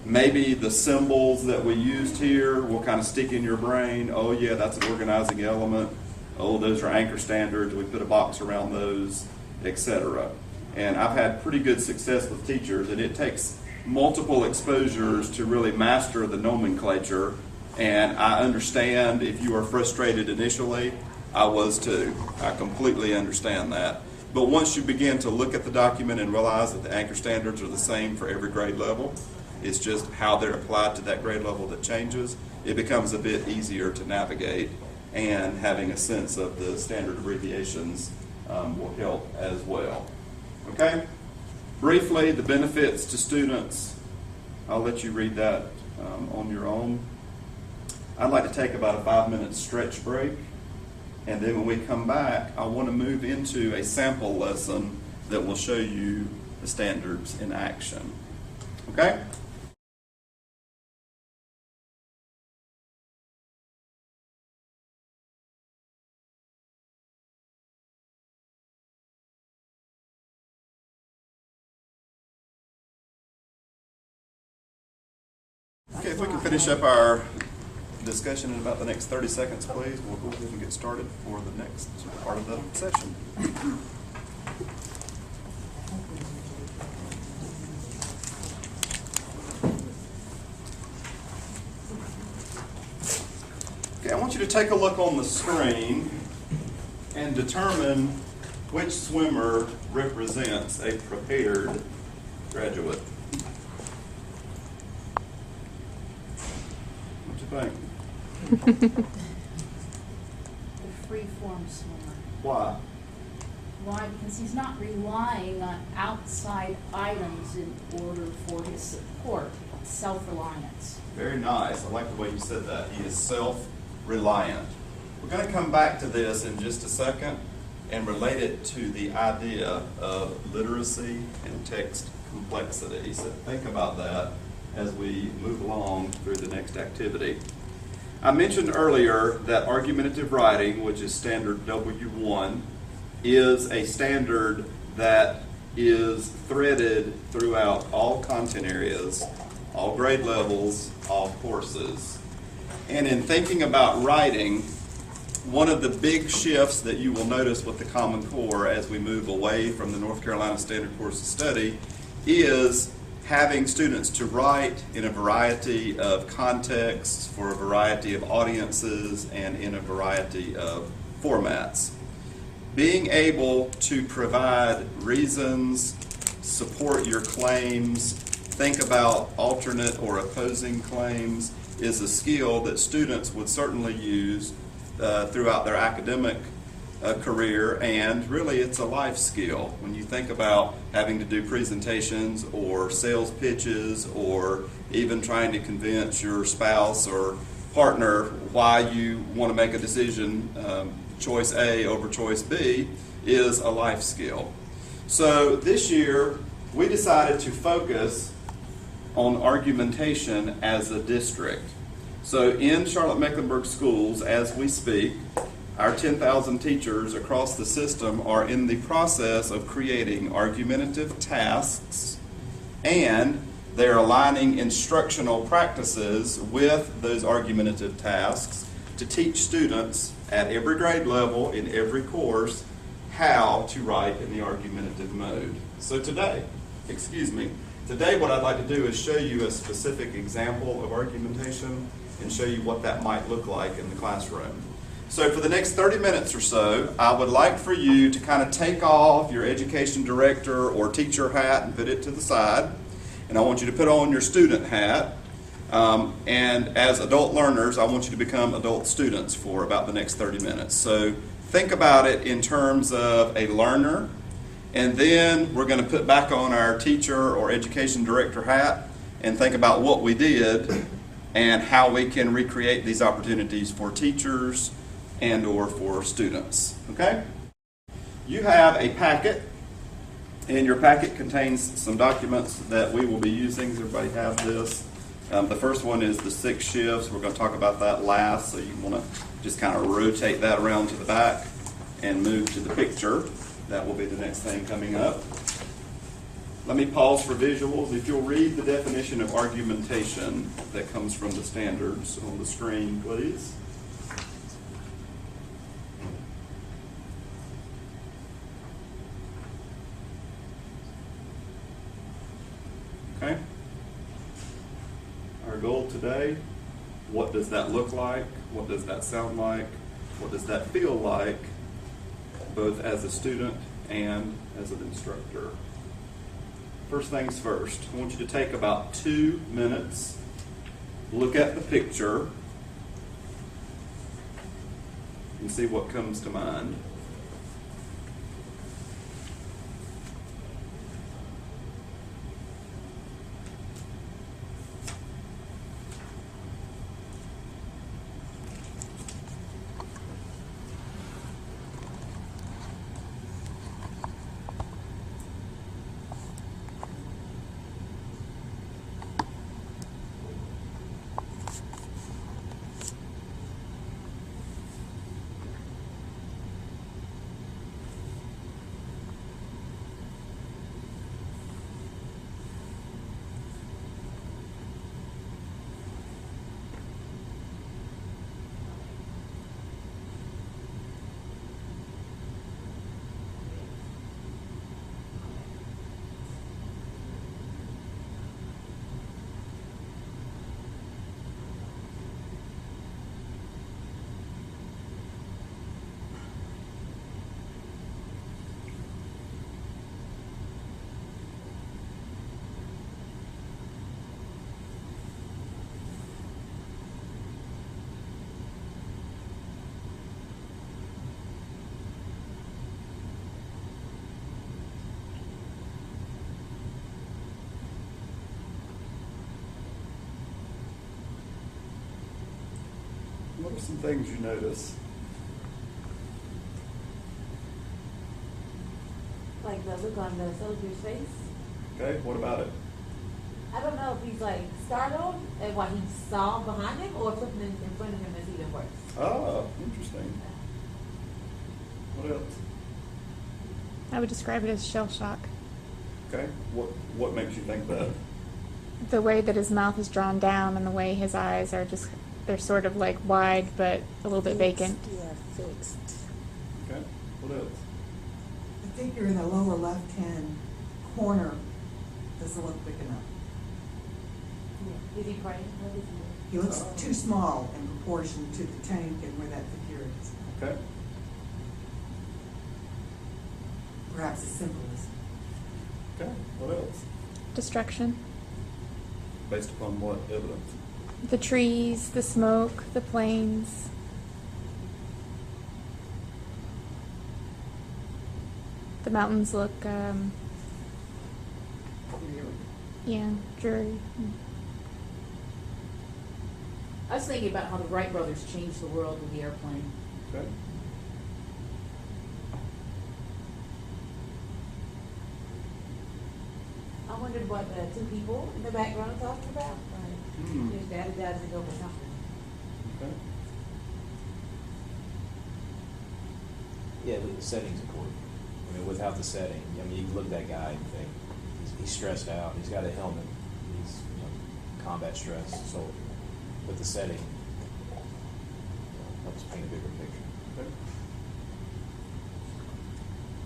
maybe the symbols that we used here will kind of stick in your brain. Oh yeah, that's an organizing element. Oh, those are anchor standards. We put a box around those, etc. And I've had pretty good success with teachers, and it takes multiple exposures to really master the nomenclature. And I understand if you are frustrated initially, I was too. I completely understand that. But once you begin to look at the document and realize that the anchor standards are the same for every grade level, it's just how they're applied to that grade level that changes, it becomes a bit easier to navigate, and having a sense of the standard abbreviations will help as well. Okay? Briefly, the benefits to students. I'll let you read that on your own. I'd like to take about a 5-minute stretch break, and then when we come back, I want to move into a sample lesson that will show you the standards in action. Okay? Okay, if we can finish up our discussion in about the next 30 seconds, please. We'll go ahead and get started for the next part of the session. Okay, I want you to take a look on the screen and determine Which swimmer represents a prepared graduate? What you think? The free-form swimmer. Why? Why? Because he's not relying on outside items in order for his support. Self-reliance. Very nice. I like the way you said that. He is self-reliant. We're going to come back to this in just a second and relate it to the idea of literacy and text complexity. So think about that as we move along through the next activity. I mentioned earlier that argumentative writing, which is standard W1, is a standard that is threaded throughout all content areas, all grade levels, all courses. And in thinking about writing, one of the big shifts that you will notice with the Common Core as we move away from the North Carolina Standard Course of Study is having students to write in a variety of contexts, for a variety of audiences, and in a variety of formats. Being able to provide reasons, support your claims, think about alternate or opposing claims is a skill that students would certainly use throughout their academic career, and really it's a life skill. When you think about having to do presentations or sales pitches or even trying to convince your spouse or partner why you want to make a decision, choice A over choice B is a life skill. So this year we decided to focus on argumentation as a district. So in Charlotte-Mecklenburg schools, as we speak, our 10,000 teachers across the system are in the process of creating argumentative tasks, and they're aligning instructional practices with those argumentative tasks to teach students at every grade level in every course how to write in the argumentative mode. So today what I'd like to do is show you a specific example of argumentation and show you what that might look like in the classroom. So for the next 30 minutes or so, I would like for you to kind of take off your education director or teacher hat and put it to the side. And I want you to put on your student hat. And as adult learners, I want you to become adult students for about the next 30 minutes. So think about it in terms of a learner. And then we're going to put back on our teacher or education director hat and think about what we did and how we can recreate these opportunities for teachers and or for students. Okay? You have a packet, and your packet contains some documents that we will be using. Does everybody have this? The first one is the 6 shifts. We're going to talk about that last, so you want to just kind of rotate that around to the back and move to the picture. That will be the next thing coming up. Let me pause for visuals. If you'll read the definition of argumentation that comes from the standards on the screen, please. Okay. Our goal today, what does that look like? What does that sound like? What does that feel like, both as a student and as an instructor? First things first, I want you to take about 2 minutes, look at the picture, and see what comes to mind. are some things you notice? Like the look on the soldier's face. Okay, what about it? I don't know if he's like startled at what he saw behind him or if something in front of him is even worse. Ah, interesting. What else? I would describe it as shell shock. Okay, what makes you think that? The way that his mouth is drawn down and the way his eyes are just, they're sort of like wide but a little bit vacant. Yeah, fixed. Okay, what else? The figure in the lower left-hand corner doesn't look big enough. Is he praying? What is he He looks too small in proportion to the tank and where that figure is. Okay, Perhaps as simple as, okay, what else? Destruction. Based upon what evidence? The trees, the smoke, the planes. The mountains look, yeah, dreary. I was thinking about how the Wright brothers changed the world with the airplane. Okay, I wondered what the two people in the background are talking about. Hmm. His daddy dies to go for something. okay. Yeah, the setting's important. I mean, without the setting, I mean, you can look at that guy and think, he's stressed out, he's got a helmet, he's, combat stress, soldier. But the setting helps paint a bigger picture. Okay.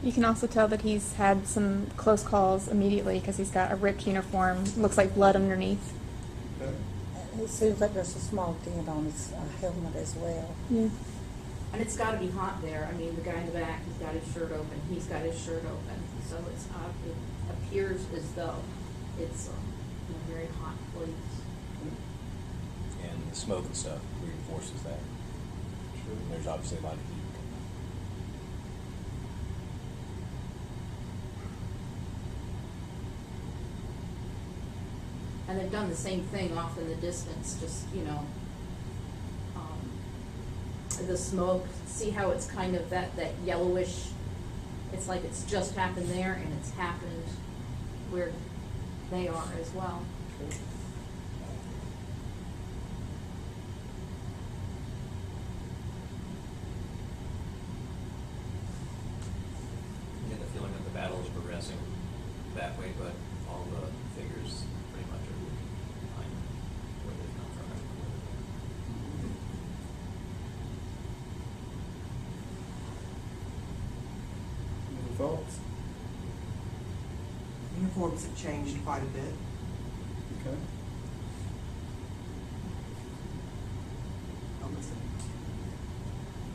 You can also tell that he's had some close calls immediately because he's got a ripped uniform, looks like blood underneath. Okay. It seems like there's a small dent on his helmet as well. Yeah. And it's gotta be hot there. I mean, the guy in the back, he's got his shirt open, he's got his shirt open. So it's, it appears as though it's a very hot place. And the smoke and stuff reinforces that. Sure. And there's obviously a lot of heat. And they've done the same thing off in the distance, just, the smoke, see how it's kind of that yellowish, it's like it's just happened there and it's happened where they are as well. You get the feeling that the battle is progressing that way, but all the figures pretty much are behind where they've come from. Any thoughts? uniforms have changed quite a bit. Okay.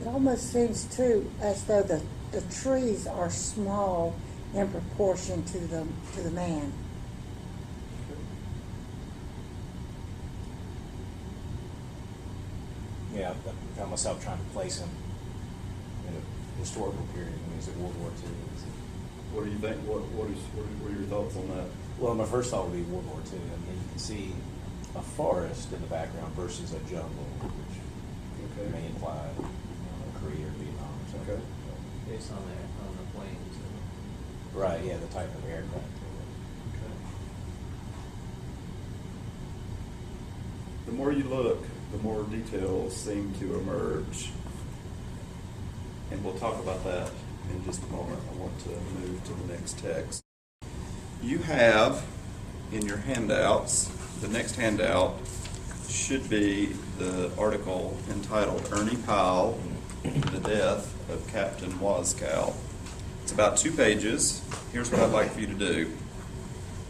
It almost seems too as though the trees are small in proportion to the man. Yeah, I found myself trying to place him in a historical period. I mean, is it World War II? Is it, What do you think? What are your thoughts on that? well, my first thought would be World War II. I mean, you can see a forest in the background versus a jungle, which Okay. may imply Korea or Vietnam or something. Okay. Based on the planes. Right, yeah, the type of aircraft. Okay. The more you look, the more details seem to emerge. And we'll talk about that in just a moment. I want to move to the next text. You have in your handouts, the next handout should be the article entitled Ernie Powell, The Death of Captain Waskow. It's about 2 pages. Here's what I'd like for you to do.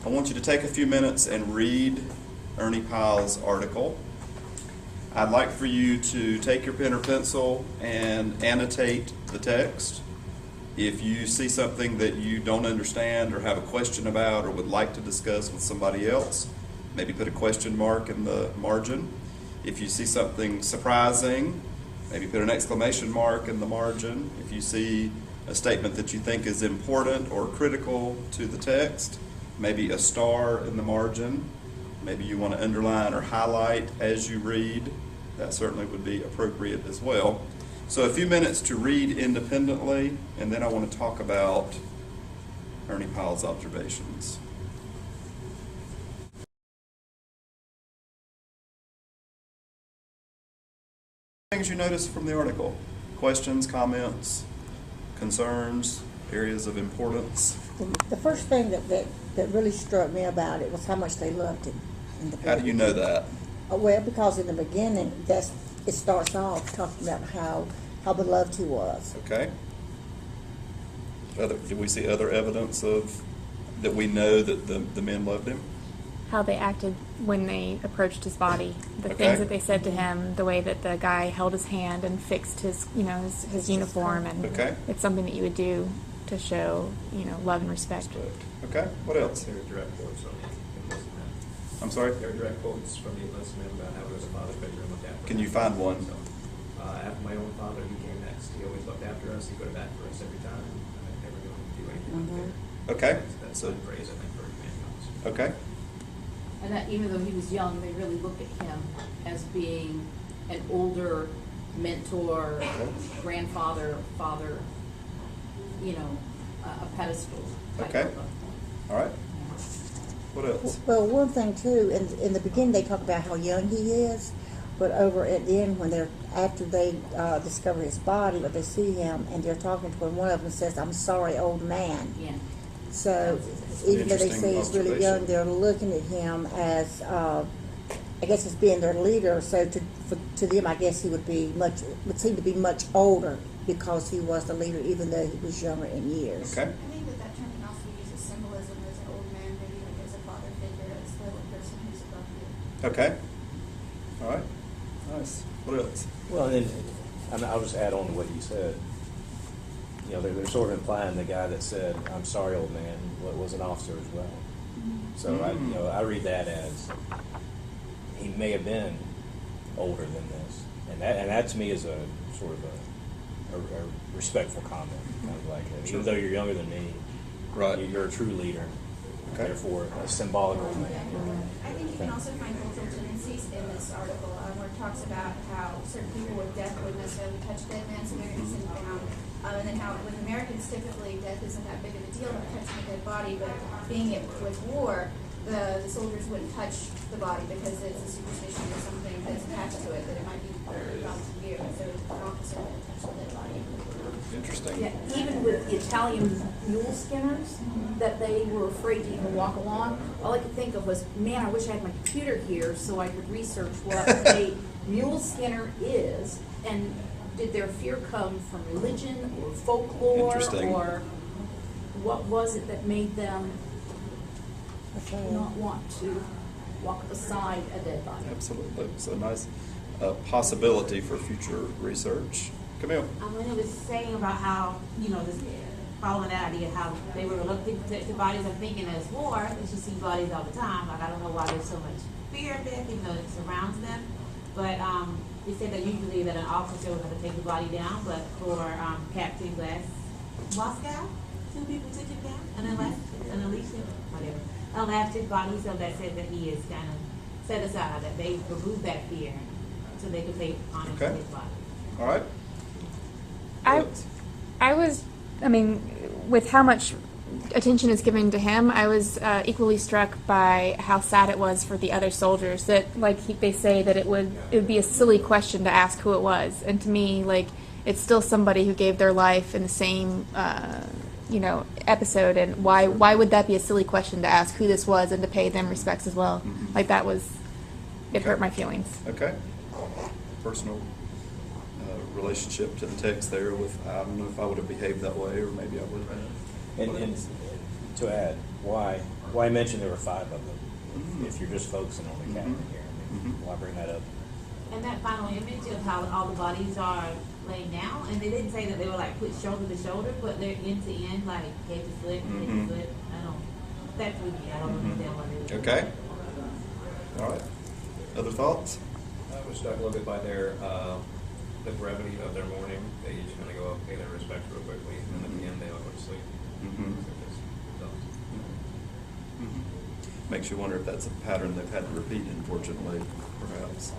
I want you to take a few minutes and read Ernie Powell's article. I'd like for you to take your pen or pencil and annotate the text. If you see something that you don't understand or have a question about or would like to discuss with somebody else, maybe put a question mark in the margin. If you see something surprising, maybe put an exclamation mark in the margin. If you see a statement that you think is important or critical to the text, maybe a star in the margin. Maybe you want to underline or highlight as you read. that certainly would be appropriate as well. So a few minutes to read independently, and then I want to talk about Ernie Pyle's observations. Things you noticed from the article? Questions, comments, concerns, areas of importance? The first thing that really struck me about it was how much they loved him. In the How do you know that? Well, because in the beginning, it starts off talking about how beloved he was. Okay. Did we see other evidence of that we know that the men loved him? How they acted when they approached his body, the Okay. things that they said to him, the way that the guy held his hand and fixed his, his uniform, and Okay. it's something that you would do to show, love and respect. Okay. What else? There are direct quotes from the enlisted men. I'm sorry. There are direct quotes from the enlisted men about how he was a father figure and looked after Can us. you find one? So, after my own father, he came next. He always looked after us. He put it back for us every time. I never going to do anything unfair. Okay. That's good praise, I think, for a command officer. Okay. And that even though he was young, they really looked at him as being an older mentor, grandfather, father, a pedestal type Okay. of All right. What else? Well, one thing too, in the beginning they talk about how young he is, but over at the end after they discover his body or they see him and they're talking to him, one of them says, "I'm sorry, old man." Yeah. So even though they Interesting say he's really observation. young, they're looking at him as, I guess, as being their leader. So to them, I guess he would seem to be much older because he was the leader, even though he was younger in years. Okay. I think that term can also be used as symbolism as an old man, maybe like as a father figure, as the person who's above you. Okay. All right. Nice. What else? Well, and I'll just add on to what you said. They're sort of implying the guy that said, "I'm sorry, old man," was an officer as well. So I read that as he may have been older than this, and that to me is a sort of a respectful comment, kind of like, even though you're younger than me, Right. you're a true leader. Okay. Therefore, a symbolic old man. I think you can also find cultural tendencies in this article where it talks about how certain people with death wouldn't necessarily touch dead men, so they're going to sit down. And then how with Americans typically death isn't that big of a deal, not touching a dead body, but being it with war, the soldiers wouldn't touch the body because it's a superstition or something that's attached to it that it might be wrong to you. So an officer wouldn't touch the dead body. Interesting. Yeah, even with the Italian mule skinners, that they were afraid to even walk along, all I could think of was, man, I wish I had my computer here so I could research what a mule skinner is, and did their fear come from religion or folklore, Interesting. or what was it that made them not want to walk beside a dead body? Absolutely. So nice possibility for future research. Camille. When it was saying about how, this following that idea, how they were reluctant to protect their bodies, I'm thinking as war, they should see bodies all the time. Like, I don't know why there's so much fear of death, even though it surrounds them. But they said that usually that an officer would have to take the body down, but for Captain Glass Moscow, 2 people took him down, and Alicia, whatever. Last his body, so that said that he is kind of set aside, that they removed that fear so they could pay honor to Okay. his body. All right. With how much attention is given to him, I was equally struck by how sad it was for the other soldiers. That, they say that it would be a silly question to ask who it was, and to me, it's still somebody who gave their life in the same, episode. And why would that be a silly question to ask who this was and to pay them respects as well? It hurt my feelings. Okay. Personal relationship to the text there with, I don't know if I would have behaved that way, or maybe I would have. And to add, why mention there were 5 of them if you're just focusing on the captain here? Why bring that up? And that final image of how all the bodies are laying down, and they didn't say that they were put shoulder to shoulder, but they're end to end, head to foot, head to foot. That's with me. I don't understand why they would. Okay. All right. Other thoughts? I was struck a little bit by the brevity of their mourning. They each kind of go up, pay their respects real quickly, and at the end they all go to sleep. They're just done. Makes you wonder if that's a pattern they've had to repeat, unfortunately, perhaps.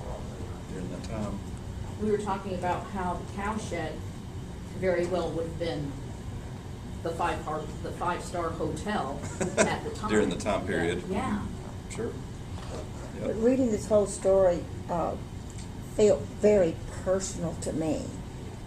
during that time. We were talking about how the cowshed very well would have been the five-star hotel at the time. During the time period. Yeah. Sure. But Yep. reading this whole story felt very personal to me.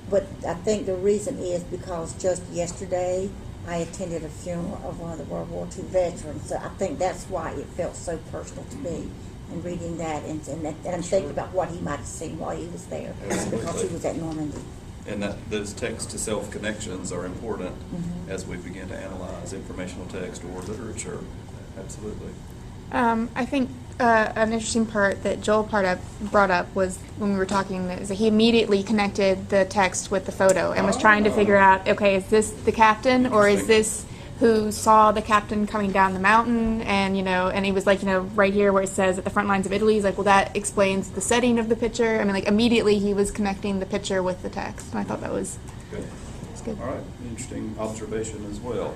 But I think the reason is because just yesterday I attended a funeral of one of the World War II veterans. So I think that's why it felt so personal to me. And reading that and I'm thinking about what he might have seen while he was there because Absolutely. he was at Normandy. And that those text-to-self connections are important Mhm. as we begin to analyze informational text or literature. Absolutely. I think an interesting part that Joel brought up was when we were talking is that he immediately connected the text with the photo and was trying to figure out, okay, is this the captain or is this who saw the captain coming down the mountain? And and he was like, right here where it says at the front lines of Italy, he's like, well, that explains the setting of the picture. I mean, like immediately he was connecting the picture with the text, and I thought that was Good. good. All right, interesting observation as well.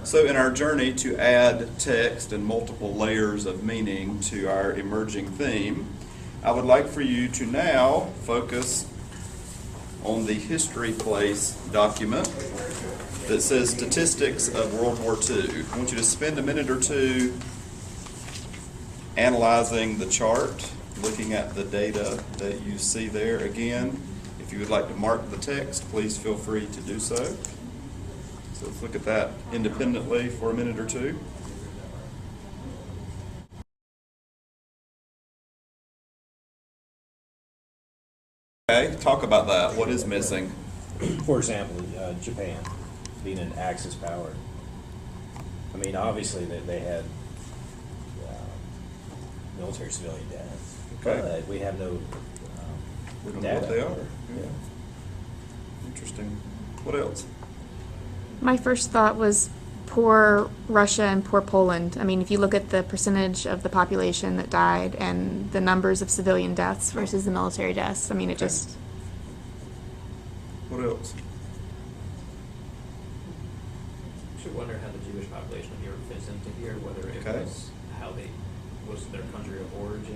So in our journey to add text and multiple layers of meaning to our emerging theme, I would like for you to now focus on the history place document that says Statistics of World War II. I want you to spend a minute or two analyzing the chart, looking at the data that you see there. Again, if you would like to mark the text, please feel free to do so. So let's look at that independently for a minute or two. Okay, talk about that. What is missing? For example, Japan being an Axis power. I mean, obviously they had military civilian deaths, Okay. but we have no We don't know data. what they are. Yeah. Interesting. What else? My first thought was poor Russia and poor Poland. I mean, if you look at the percentage of the population that died and the numbers of civilian deaths versus the military deaths, I mean, it just... What else? You should wonder how the Jewish population of Europe fits into here, whether it Okay. was was their country of origin,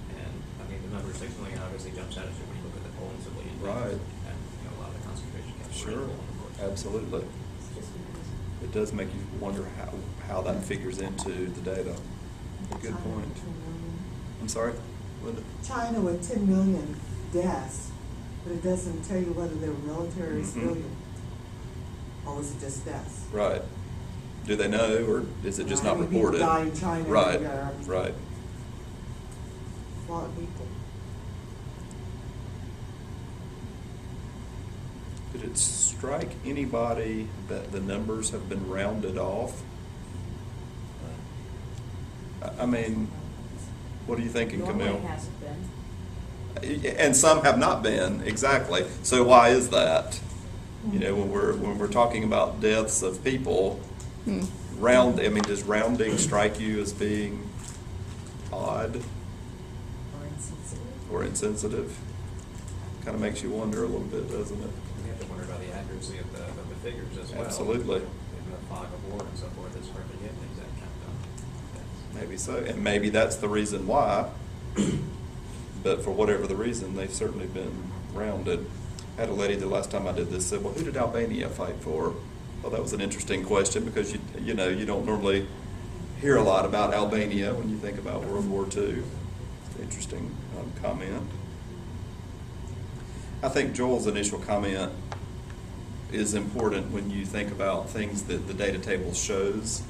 and I mean the number 6 million obviously jumps out at you when you look at the Poland civilian deaths, Right. and a lot of the concentration camps. were in Sure, Poland, of course. absolutely. It does make you wonder how that figures into the data. Good point. I'm sorry, Linda? China with 10 million deaths, but it doesn't tell you whether they were military or Mhm. civilian. Or was it just deaths? Right. Do they know, or is it just not How many people reported? die in China every Right, year? right. A lot of people. Did it strike anybody that the numbers have been rounded off? I mean, what are you thinking, Norway Camille? hasn't been. And some have not been, exactly. So why is that? When we're talking about deaths of people, does rounding strike you as being odd or insensitive? Kind of makes you wonder a little bit, doesn't it? We have to wonder about the accuracy of the figures as well. Absolutely. In the fog of war and so forth, it's hard to get an exact countdown. Maybe so, and maybe that's the reason why. But for whatever the reason, they've certainly been rounded. I had a lady the last time I did this said, well, who did Albania fight for? Well, that was an interesting question because you don't normally hear a lot about Albania when you think about World War II. Interesting comment. I think Joel's initial comment is important when you think about things that the data table shows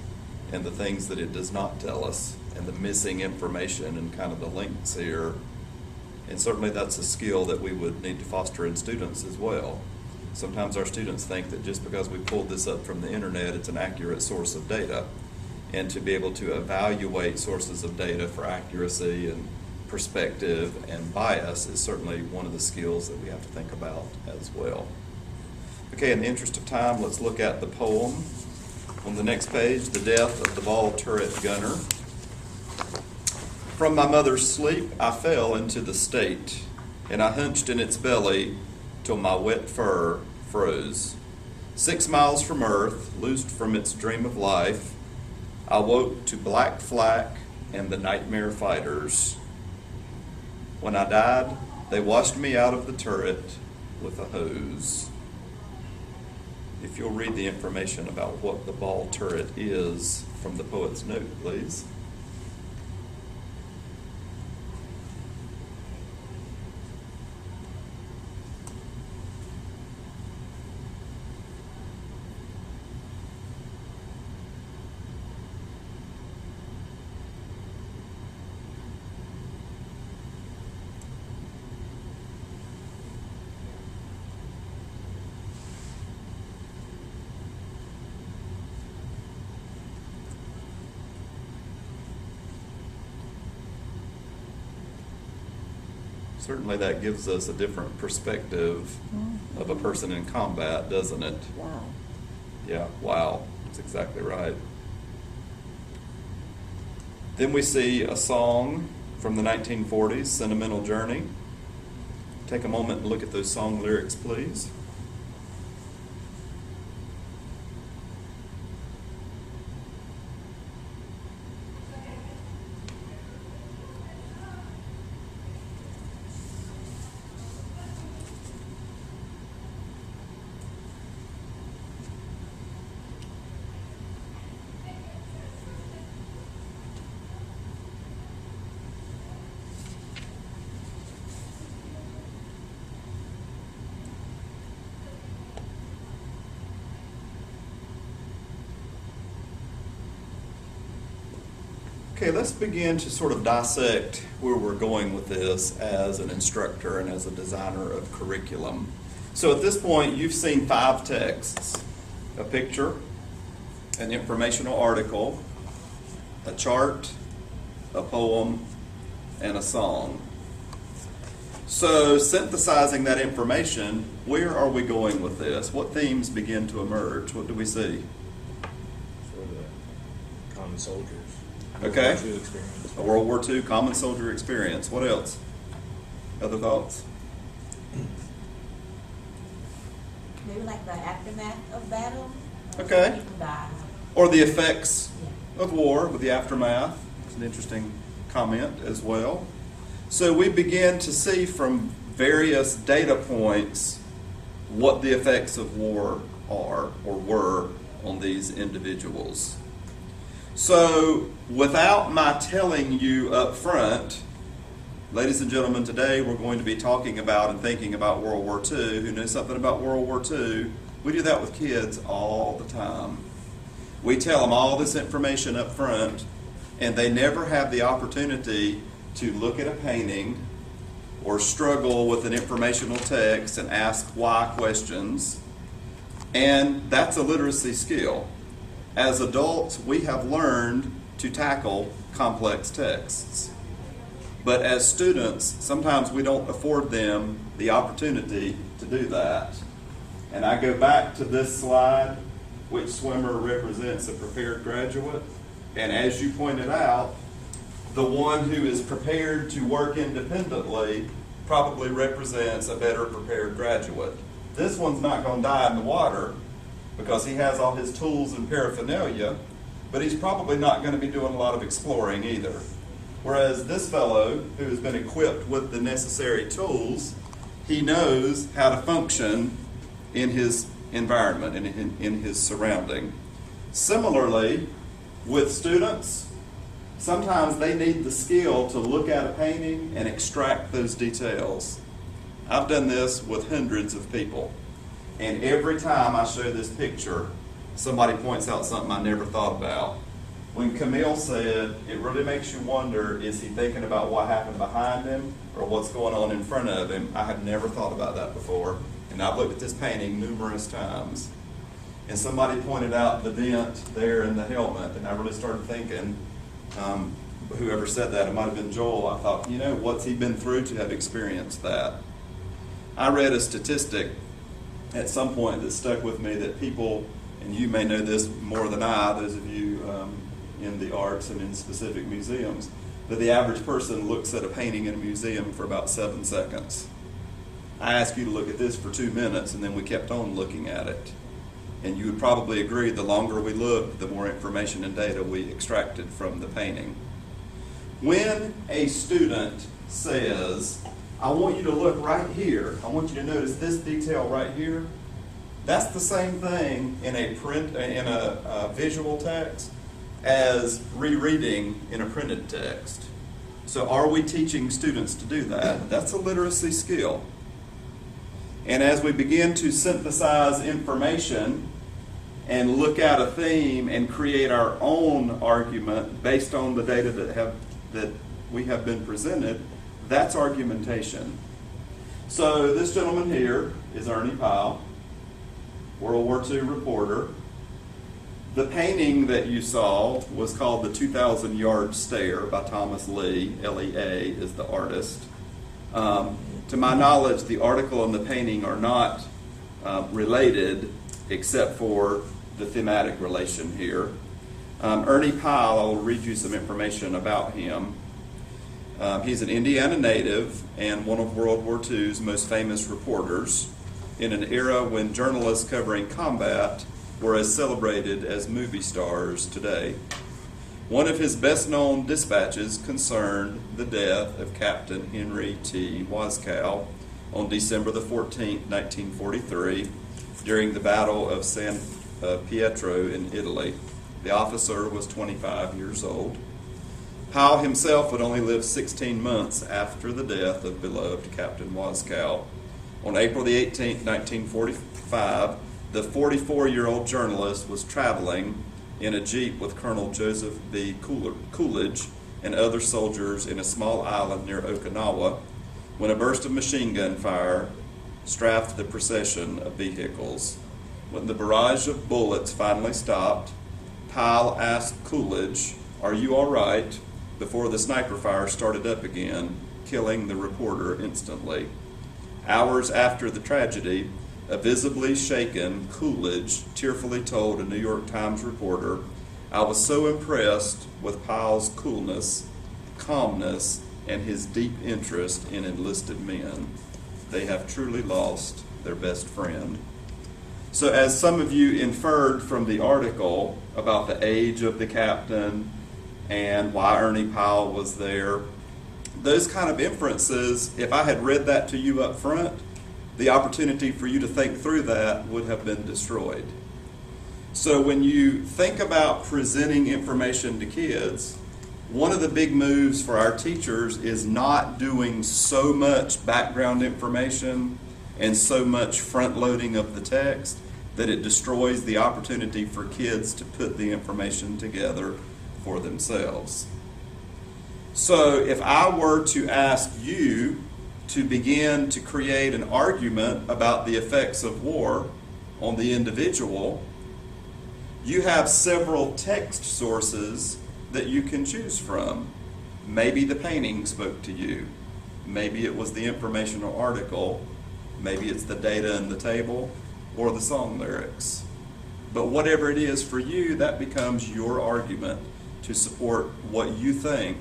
and the things that it does not tell us and the missing information and kind of the links here. And certainly that's a skill that we would need to foster in students as well. Sometimes our students think that just because we pulled this up from the internet, it's an accurate source of data. And to be able to evaluate sources of data for accuracy and perspective and bias is certainly one of the skills that we have to think about as well. Okay, in the interest of time, let's look at the poem. On the next page, The Death of the Ball Turret Gunner. From my mother's sleep, I fell into the state, and I hunched in its belly till my wet fur froze. 6 miles from earth, loosed from its dream of life, I woke to black flak and the nightmare fighters. When I died, they washed me out of the turret with a hose. If you'll read the information about what the ball turret is from the poet's note, please. Certainly that gives us a different perspective of a person in combat, doesn't it? Wow. Yeah, wow, that's exactly right. Then we see a song from the 1940s, Sentimental Journey. Take a moment and look at those song lyrics, please. Okay, let's begin to sort of dissect where we're going with this as an instructor and as a designer of curriculum. So at this point, you've seen 5 texts: a picture, an informational article, a chart, a poem, and a song. So synthesizing that information, where are we going with this? What themes begin to emerge? What do we see? For the common soldiers. Okay. World War II experience. A World War II common soldier experience. What else? Other thoughts? Maybe like the aftermath of battle. Okay. People die. Or the effects of war with the aftermath. It's an interesting comment as well. So we begin to see from various data points what the effects of war are or were on these individuals. So without my telling you up front, ladies and gentlemen, today we're going to be talking about and thinking about World War II. Who knows something about World War II? We do that with kids all the time. We tell them all this information up front, and they never have the opportunity to look at a painting or struggle with an informational text and ask why questions. And that's a literacy skill. As adults, we have learned to tackle complex texts. But as students, sometimes we don't afford them the opportunity to do that. And I go back to this slide, which swimmer represents a prepared graduate. And as you pointed out, the one who is prepared to work independently probably represents a better prepared graduate. This one's not going to die in the water because he has all his tools and paraphernalia, but he's probably not going to be doing a lot of exploring either. Whereas this fellow, who has been equipped with the necessary tools, he knows how to function in his environment, in his surrounding. Similarly, with students, sometimes they need the skill to look at a painting and extract those details. I've done this with hundreds of people. And every time I show this picture, somebody points out something I never thought about. When Camille said, it really makes you wonder, is he thinking about what happened behind him or what's going on in front of him? I had never thought about that before. And I've looked at this painting numerous times. And somebody pointed out the dent there in the helmet, and I really started thinking, whoever said that, it might have been Joel, I thought, what's he been through to have experienced that? I read a statistic at some point that stuck with me that people, and you may know this more than I, those of you in the arts and in specific museums, that the average person looks at a painting in a museum for about 7 seconds. I asked you to look at this for 2 minutes, and then we kept on looking at it. And you would probably agree the longer we looked, the more information and data we extracted from the painting. When a student says, I want you to look right here, I want you to notice this detail right here, that's the same thing in a visual text as rereading in a printed text. So are we teaching students to do that? That's a literacy skill. And as we begin to synthesize information and look at a theme and create our own argument based on the data that we have been presented, that's argumentation. So this gentleman here is Ernie Pyle, World War II reporter. The painting that you saw was called The 2,000-Yard Stare by Thomas Lee. L-E-A is the artist. To my knowledge, the article and the painting are not related except for the thematic relation here. Ernie Pyle, I will read you some information about him. He's an Indiana native and one of World War II's most famous reporters in an era when journalists covering combat were as celebrated as movie stars today. One of his best-known dispatches concerned the death of Captain Henry T. Waskow on December the 14th, 1943, during the Battle of San Pietro in Italy. The officer was 25 years old. Pyle himself would only live 16 months after the death of beloved Captain Waskow. On April the 18th, 1945, the 44-year-old journalist was traveling in a Jeep with Colonel Joseph B. Coolidge and other soldiers in a small island near Okinawa when a burst of machine gun fire strafed the procession of vehicles. When the barrage of bullets finally stopped, Pyle asked Coolidge, "Are you all right?" before the sniper fire started up again, killing the reporter instantly. Hours after the tragedy, a visibly shaken Coolidge tearfully told a New York Times reporter, "I was so impressed with Pyle's coolness, calmness, and his deep interest in enlisted men. They have truly lost their best friend." So as some of you inferred from the article about the age of the captain and why Ernie Pyle was there, those kind of inferences, if I had read that to you up front, the opportunity for you to think through that would have been destroyed. So when you think about presenting information to kids, one of the big moves for our teachers is not doing so much background information and so much front loading of the text that it destroys the opportunity for kids to put the information together for themselves. So if I were to ask you to begin to create an argument about the effects of war on the individual, you have several text sources that you can choose from. Maybe the painting spoke to you. Maybe it was the informational article. Maybe it's the data in the table or the song lyrics. But whatever it is for you, that becomes your argument to support what you think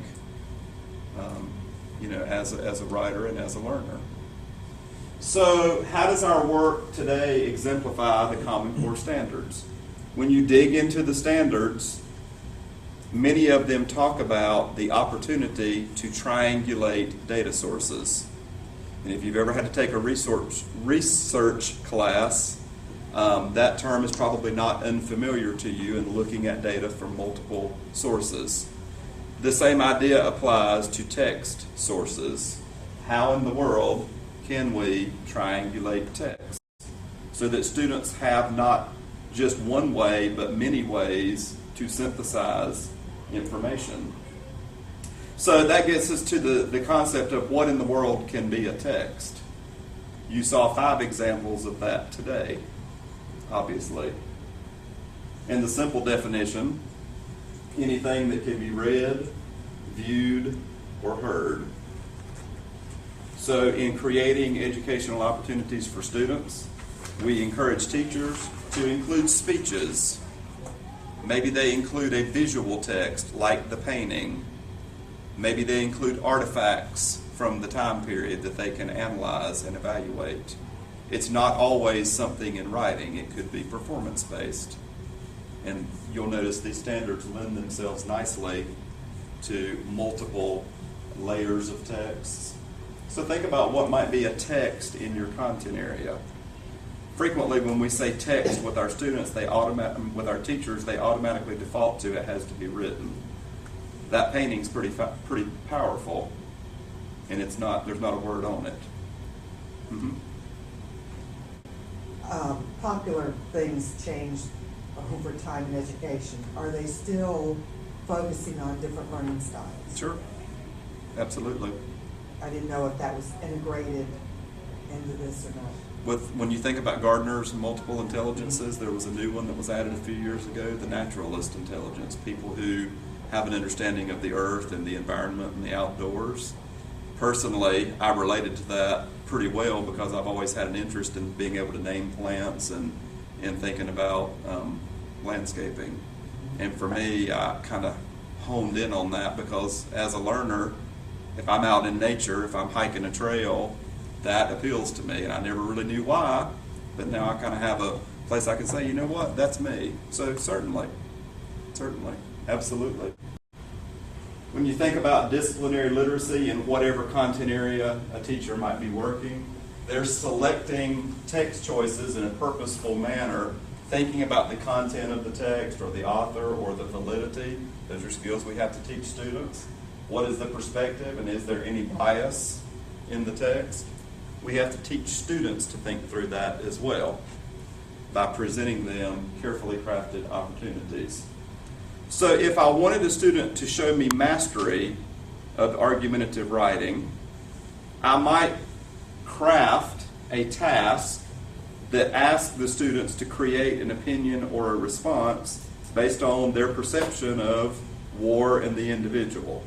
as a writer and as a learner. So how does our work today exemplify the Common Core standards? When you dig into the standards, many of them talk about the opportunity to triangulate data sources. And if you've ever had to take a research class, that term is probably not unfamiliar to you in looking at data from multiple sources. The same idea applies to text sources. How in the world can we triangulate text so that students have not just one way but many ways to synthesize information? So that gets us to the concept of what in the world can be a text. You saw 5 examples of that today, obviously. And the simple definition, anything that can be read, viewed, or heard. So in creating educational opportunities for students, we encourage teachers to include speeches. Maybe they include a visual text like the painting. Maybe they include artifacts from the time period that they can analyze and evaluate. It's not always something in writing. It could be performance-based. And you'll notice these standards lend themselves nicely to multiple layers of texts. So think about what might be a text in your content area. Frequently when we say text with our students, with our teachers, they automatically default to it has to be written. That painting's pretty powerful, and there's not a word on it. Mm-hmm. Popular things change over time in education. Are they still focusing on different learning styles? Sure, absolutely. I didn't know if that was integrated into this or not. When you think about Gardner's multiple intelligences, there was a new one that was added a few years ago, the naturalist intelligence, people who have an understanding of the earth and the environment and the outdoors. Personally, I related to that pretty well because I've always had an interest in being able to name plants and thinking about landscaping. And for me, I kind of honed in on that because as a learner, if I'm out in nature, if I'm hiking a trail, that appeals to me, and I never really knew why, but now I kind of have a place I can say, you know what, that's me. So certainly, absolutely. When you think about disciplinary literacy in whatever content area a teacher might be working, they're selecting text choices in a purposeful manner, thinking about the content of the text or the author or the validity. Those are skills we have to teach students. What is the perspective, and is there any bias in the text? We have to teach students to think through that as well by presenting them carefully crafted opportunities. So if I wanted a student to show me mastery of argumentative writing, I might craft a task that asks the students to create an opinion or a response based on their perception of war and the individual.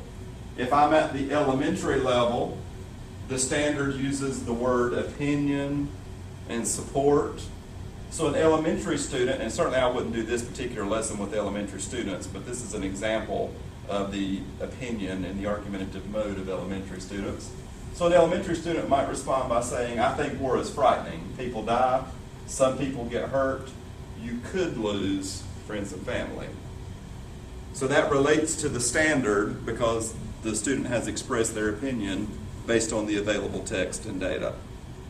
If I'm at the elementary level, the standard uses the word opinion and support. So an elementary student, and certainly I wouldn't do this particular lesson with elementary students, but this is an example of the opinion and the argumentative mode of elementary students. So an elementary student might respond by saying, I think war is frightening. People die, some people get hurt, you could lose friends and family. So that relates to the standard because the student has expressed their opinion based on the available text and data.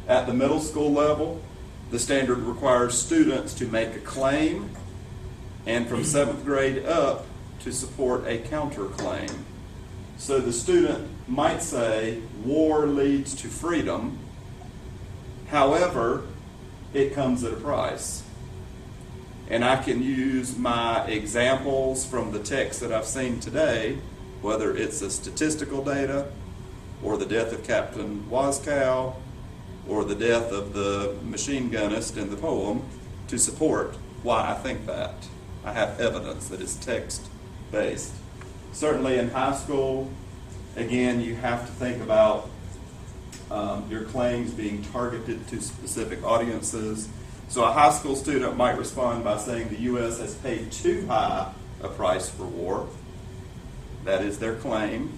At the middle school level, the standard requires students to make a claim and from 7th grade up to support a counterclaim. So the student might say, war leads to freedom, however, it comes at a price. And I can use my examples from the text that I've seen today, whether it's a statistical data, or the death of Captain Waskow, or the death of the machine gunist in the poem, to support why I think that. I have evidence that is text-based. Certainly in high school, again, you have to think about your claims being targeted to specific audiences. So a high school student might respond by saying the U.S. has paid too high a price for war. That is their claim.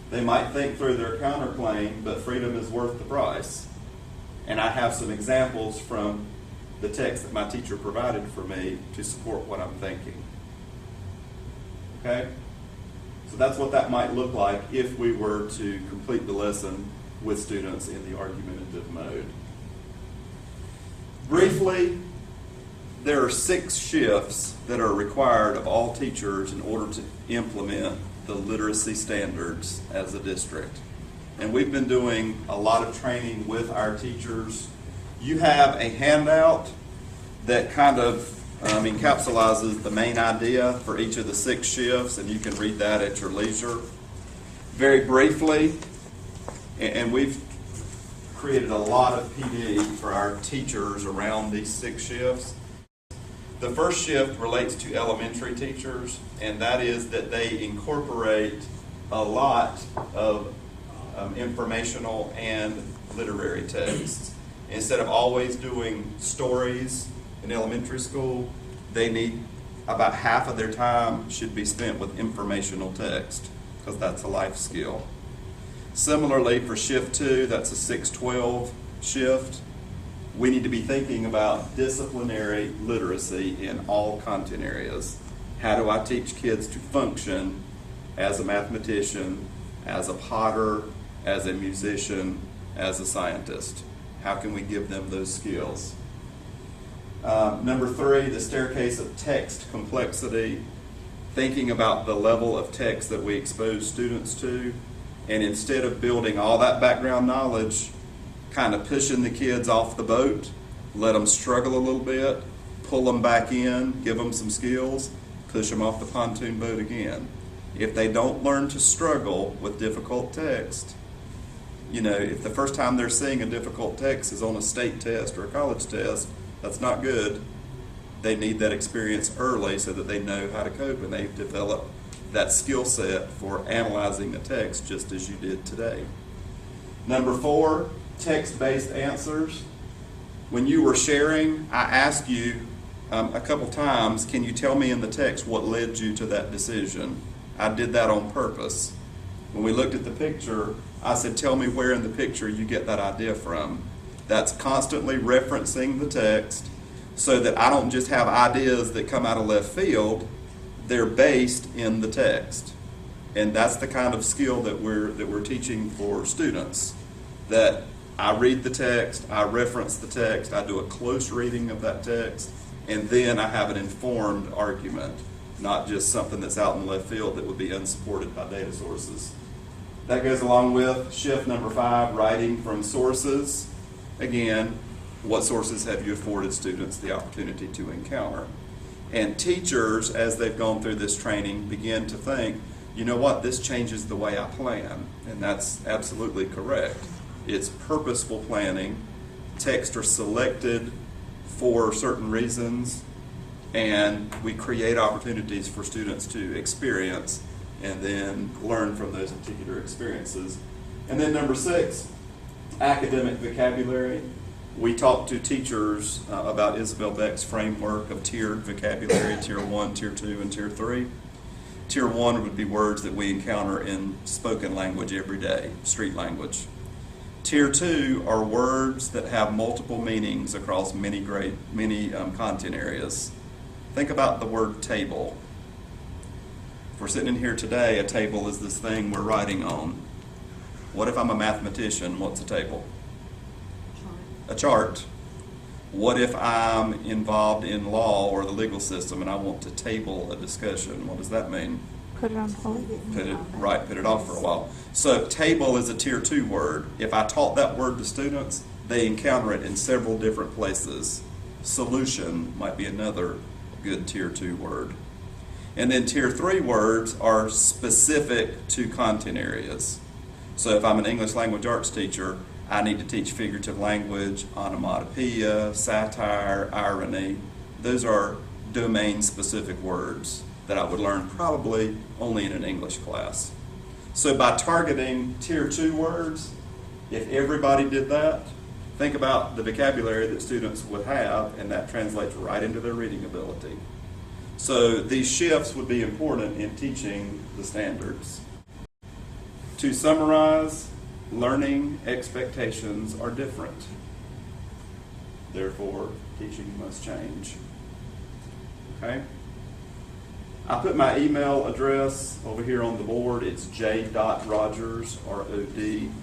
They might think through their counterclaim, but freedom is worth the price. And I have some examples from the text that my teacher provided for me to support what I'm thinking. Okay? So that's what that might look like if we were to complete the lesson with students in the argumentative mode. Briefly, there are 6 shifts that are required of all teachers in order to implement the literacy standards as a district. And we've been doing a lot of training with our teachers. You have a handout that kind of encapsulates the main idea for each of the 6 shifts, and you can read that at your leisure. Very briefly, and we've created a lot of PD for our teachers around these 6 shifts. The first shift relates to elementary teachers, and that is that they incorporate a lot of informational and literary texts. Instead of always doing stories in elementary school, they need about half of their time should be spent with informational text, because that's a life skill. Similarly, for shift 2, that's a 6-12 shift. We need to be thinking about disciplinary literacy in all content areas. How do I teach kids to function as a mathematician, as a potter, as a musician, as a scientist? How can we give them those skills? Number 3, the staircase of text complexity, thinking about the level of text that we expose students to, and instead of building all that background knowledge, kind of pushing the kids off the boat, let them struggle a little bit, pull them back in, give them some skills, push them off the pontoon boat again. If they don't learn to struggle with difficult text, you know, if the first time they're seeing a difficult text is on a state test or a college test, that's not good. They need that experience early so that they know how to cope and they've developed that skill set for analyzing the text just as you did today. Number 4, text-based answers. When you were sharing, I asked you a couple times, can you tell me in the text what led you to that decision? I did that on purpose. When we looked at the picture, I said, tell me where in the picture you get that idea from. That's constantly referencing the text so that I don't just have ideas that come out of left field, they're based in the text. And that's the kind of skill that we're teaching for students. That I read the text, I reference the text, I do a close reading of that text, and then I have an informed argument, not just something that's out in left field that would be unsupported by data sources. That goes along with shift number 5, writing from sources. Again, what sources have you afforded students the opportunity to encounter? And teachers, as they've gone through this training, begin to think, you know what, this changes the way I plan. And that's absolutely correct. It's purposeful planning. Texts are selected for certain reasons, and we create opportunities for students to experience and then learn from those particular experiences. And then number 6, academic vocabulary. We talked to teachers about Isabel Beck's framework of tiered vocabulary, Tier 1, Tier 2, and Tier 3. Tier 1 would be words that we encounter in spoken language every day, street language. Tier 2 are words that have multiple meanings across many content areas. Think about the word table. If we're sitting in here today, a table is this thing we're writing on. What if I'm a mathematician? What's a table? A chart. What if I'm involved in law or the legal system and I want to table a discussion? What does that mean? Put it on hold. Put it off for a while. So table is a Tier 2 word. If I taught that word to students, they encounter it in several different places. Solution might be another good Tier 2 word. And then Tier 3 words are specific to content areas. So if I'm an English language arts teacher, I need to teach figurative language, onomatopoeia, satire, irony. Those are domain-specific words that I would learn probably only in an English class. So by targeting Tier 2 words, if everybody did that, think about the vocabulary that students would have, and that translates right into their reading ability. So these shifts would be important in teaching the standards. To summarize, learning expectations are different. Therefore, teaching must change. Okay? I put my email address over here on the board. It's j.rogers, R-O-D-G-E-R-S,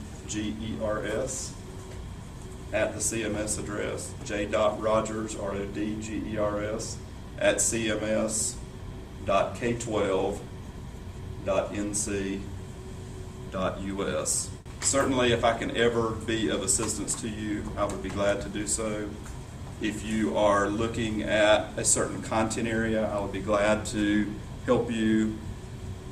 at the CMS address, j.rogers, R-O-D-G-E-R-S, at cms.k12.nc.us. Certainly, if I can ever be of assistance to you, I would be glad to do so. If you are looking at a certain content area, I would be glad to help you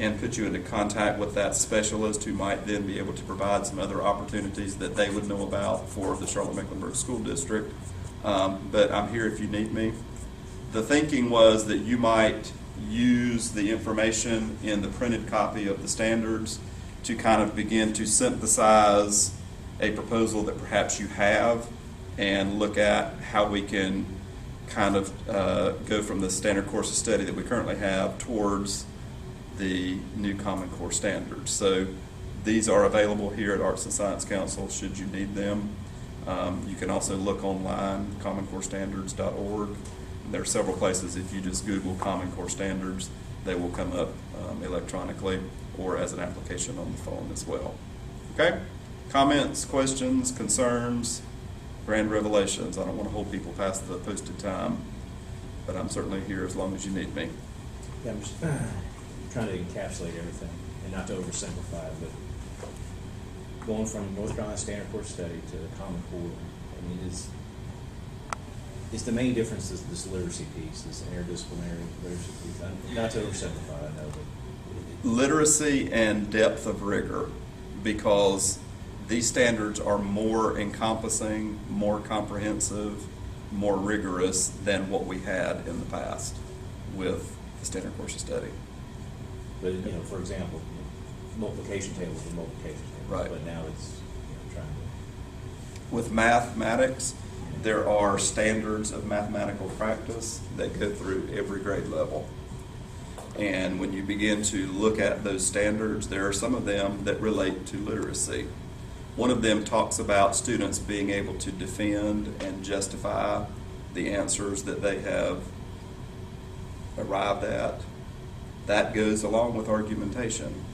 and put you into contact with that specialist who might then be able to provide some other opportunities that they would know about for the Charlotte-Mecklenburg School District. But I'm here if you need me. The thinking was that you might use the information in the printed copy of the standards to kind of begin to synthesize a proposal that perhaps you have and look at how we can kind of go from the standard course of study that we currently have towards the new Common Core standards. So these are available here at Arts and Science Council should you need them. You can also look online, commoncorestandards.org. There are several places. If you just Google Common Core Standards, they will come up electronically or as an application on the phone as well. Okay? Comments, questions, concerns, grand revelations. I don't want to hold people past the posted time, but I'm certainly here as long as you need me. Yeah, I'm just trying to encapsulate everything and not to oversimplify it, but going from North Carolina Standard Core Study to the Common Core, I mean, it's the main difference is this literacy piece, this interdisciplinary literacy piece. Not to oversimplify, I know, but Literacy and depth of rigor, because these standards are more encompassing, more comprehensive, more rigorous than what we had in the past with the Standard Course of Study. But, you know, for example, multiplication tables are multiplication tables. Right. But now it's, you know, trying to. With mathematics, there are standards of mathematical practice that go through every grade level. And when you begin to look at those standards, there are some of them that relate to literacy. One of them talks about students being able to defend and justify the answers that they have arrived at. That goes along with argumentation.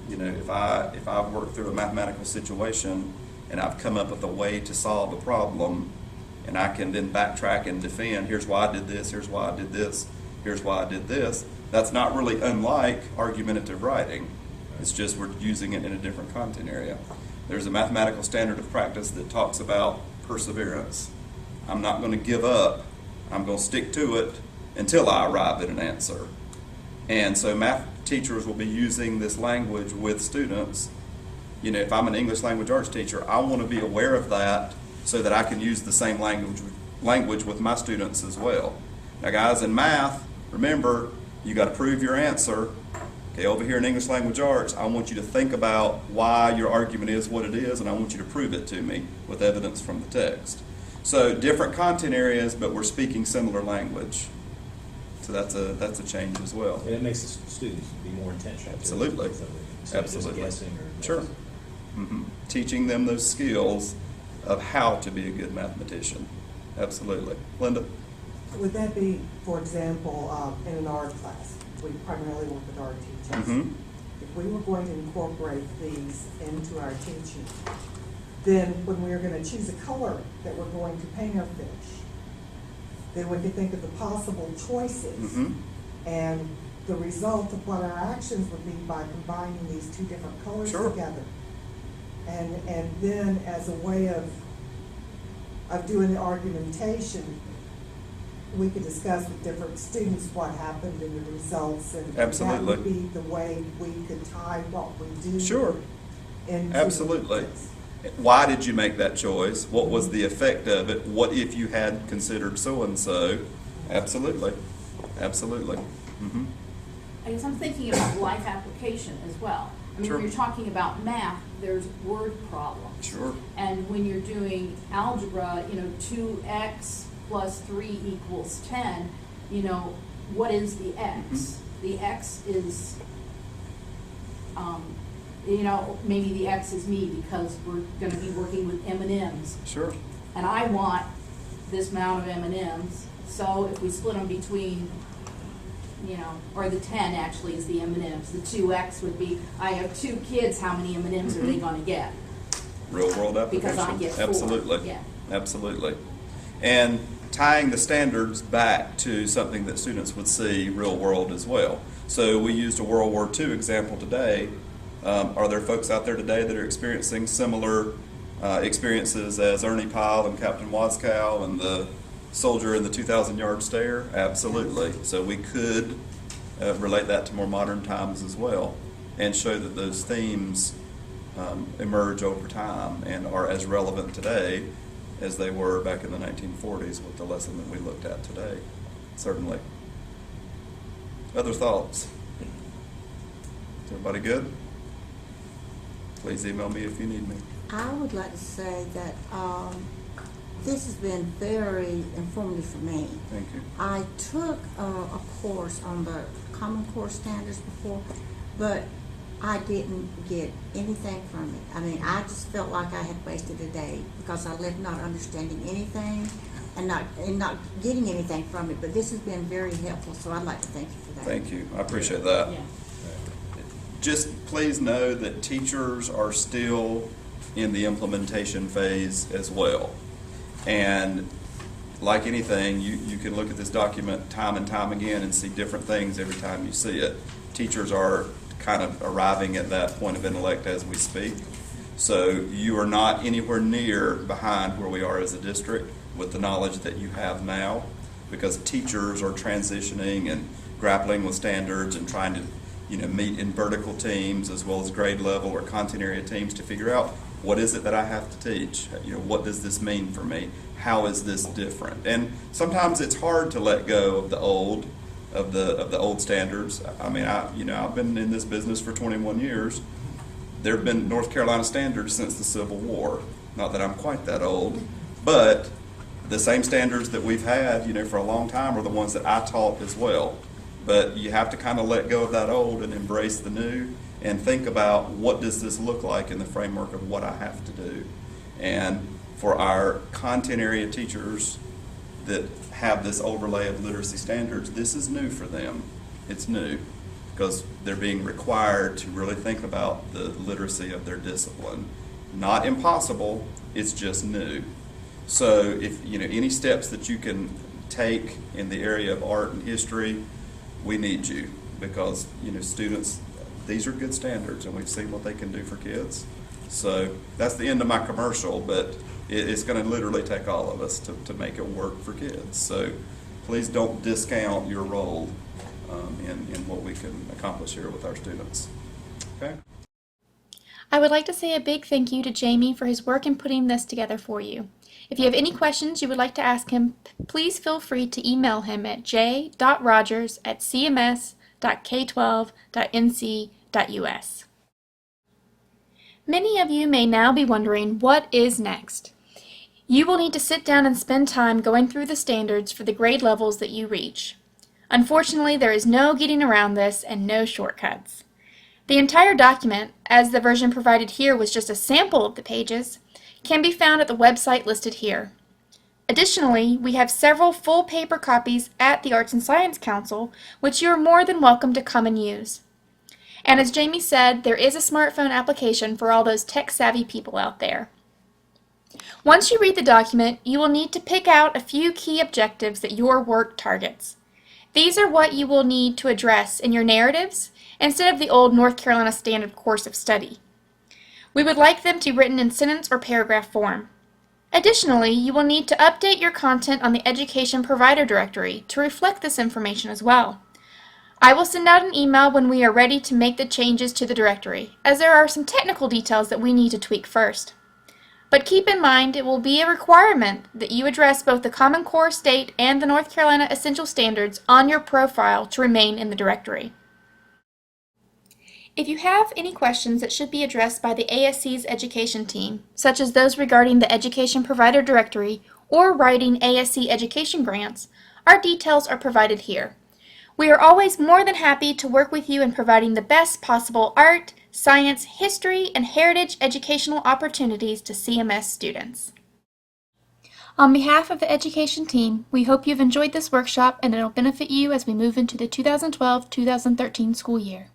You know, if I've worked through a mathematical situation and I've come up with a way to solve a problem, and I can then backtrack and defend, here's why I did this, here's why I did this, here's why I did this, that's not really unlike argumentative writing. It's just we're using it in a different content area. There's a mathematical standard of practice that talks about perseverance. I'm not going to give up. I'm going to stick to it until I arrive at an answer. And so math teachers will be using this language with students. You know, if I'm an English language arts teacher, I want to be aware of that so that I can use the same language with my students as well. Now guys, in math, remember, you got to prove your answer. Okay, over here in English language arts, I want you to think about why your argument is what it is, and I want you to prove it to me with evidence from the text. So different content areas, but we're speaking similar language. So that's a change as well. And it makes the students be more intentional. Absolutely. Instead of just Absolutely. guessing or Sure. guessing. Mm-hmm. Teaching them those skills of how to be a good mathematician. Absolutely. Linda? Would that be, for example, in an art class? We primarily work with art teachers. Mm-hmm. If we were going to incorporate these into our teaching, then when we are going to choose a color that we're going to paint our fish, then we could think of the possible choices Mm-hmm. and the result of what our actions would be by combining these two different colors Sure. together. And then as a way of doing the argumentation, we could discuss with different students what happened in the results, and Absolutely. that would be the way we could tie what we do. Sure. into Absolutely. this. Why did you make that choice? What was the effect of it? What if you had considered so-and-so? Absolutely. Absolutely. Mm-hmm. I guess I'm thinking about life application as well. I mean, Sure. when you're talking about math, there's word problems. Sure. And when you're doing algebra, 2x plus 3 equals 10, what is the x? The x is, maybe the x is me because we're going to be working with M&Ms. Sure. And I want this amount of M&Ms. So if we split them between, or the 10 actually is the M&Ms. The 2x would be, I have 2 kids, how many M&Ms are they going to get? Real world application. Because I get 4. Absolutely. Yeah. Absolutely. And tying the standards back to something that students would see real world as well. So we used a World War II example today. Are there folks out there today that are experiencing similar experiences as Ernie Pyle and Captain Waskow and the soldier in the 2,000-yard stare? Absolutely. So we could relate that to more modern times as well and show that those themes emerge over time and are as relevant today as they were back in the 1940s with the lesson that we looked at today. Certainly. Other thoughts? Is everybody good? Please email me if you need me. I would like to say that this has been very informative for me. Thank you. I took a course on the Common Core standards before, but I didn't get anything from it. I mean, I just felt like I had wasted a day because I left not understanding anything and not getting anything from it, but this has been very helpful, so I'd like to thank you for that. Thank you. I appreciate that. Yeah. Just please know that teachers are still in the implementation phase as well. And like anything, you can look at this document time and time again and see different things every time you see it. Teachers are kind of arriving at that point of intellect as we speak. So you are not anywhere near behind where we are as a district with the knowledge that you have now, because teachers are transitioning and grappling with standards and trying to meet in vertical teams as well as grade level or content area teams to figure out what is it that I have to teach? What does this mean for me? How is this different? And sometimes it's hard to let go of the old standards. I mean, I've been in this business for 21 years. There have been North Carolina standards since the Civil War. Not that I'm quite that old, but the same standards that we've had, for a long time are the ones that I taught as well. But you have to kind of let go of that old and embrace the new and think about what does this look like in the framework of what I have to do. And for our content area teachers that have this overlay of literacy standards, this is new for them. It's new because they're being required to really think about the literacy of their discipline. Not impossible, it's just new. So if any steps that you can take in the area of art and history, we need you, because students, these are good standards and we've seen what they can do for kids. So that's the end of my commercial, but it's going to literally take all of us to make it work for kids. So please don't discount your role in what we can accomplish here with our students. Okay? I would like to say a big thank you to Jamie for his work in putting this together for you. If you have any questions you would like to ask him, please feel free to email him at j.rogers@cms.k12.nc.us. Many of you may now be wondering, what is next? You will need to sit down and spend time going through the standards for the grade levels that you reach. Unfortunately, there is no getting around this and no shortcuts. The entire document, as the version provided here was just a sample of the pages, can be found at the website listed here. Additionally, we have several full paper copies at the Arts and Science Council, which you are more than welcome to come and use. And as Jamie said, there is a smartphone application for all those tech-savvy people out there. Once you read the document, you will need to pick out a few key objectives that your work targets. These are what you will need to address in your narratives instead of the old North Carolina Standard course of study. We would like them to be written in sentence or paragraph form. Additionally, you will need to update your content on the Education Provider Directory to reflect this information as well. I will send out an email when we are ready to make the changes to the directory, as there are some technical details that we need to tweak first. But keep in mind, it will be a requirement that you address both the Common Core State and the North Carolina Essential Standards on your profile to remain in the directory. If you have any questions that should be addressed by the ASC's education team, such as those regarding the Education Provider Directory or writing ASC education grants, our details are provided here. We are always more than happy to work with you in providing the best possible art, science, history, and heritage educational opportunities to CMS students. On behalf of the education team, we hope you've enjoyed this workshop and it will benefit you as we move into the 2012-2013 school year.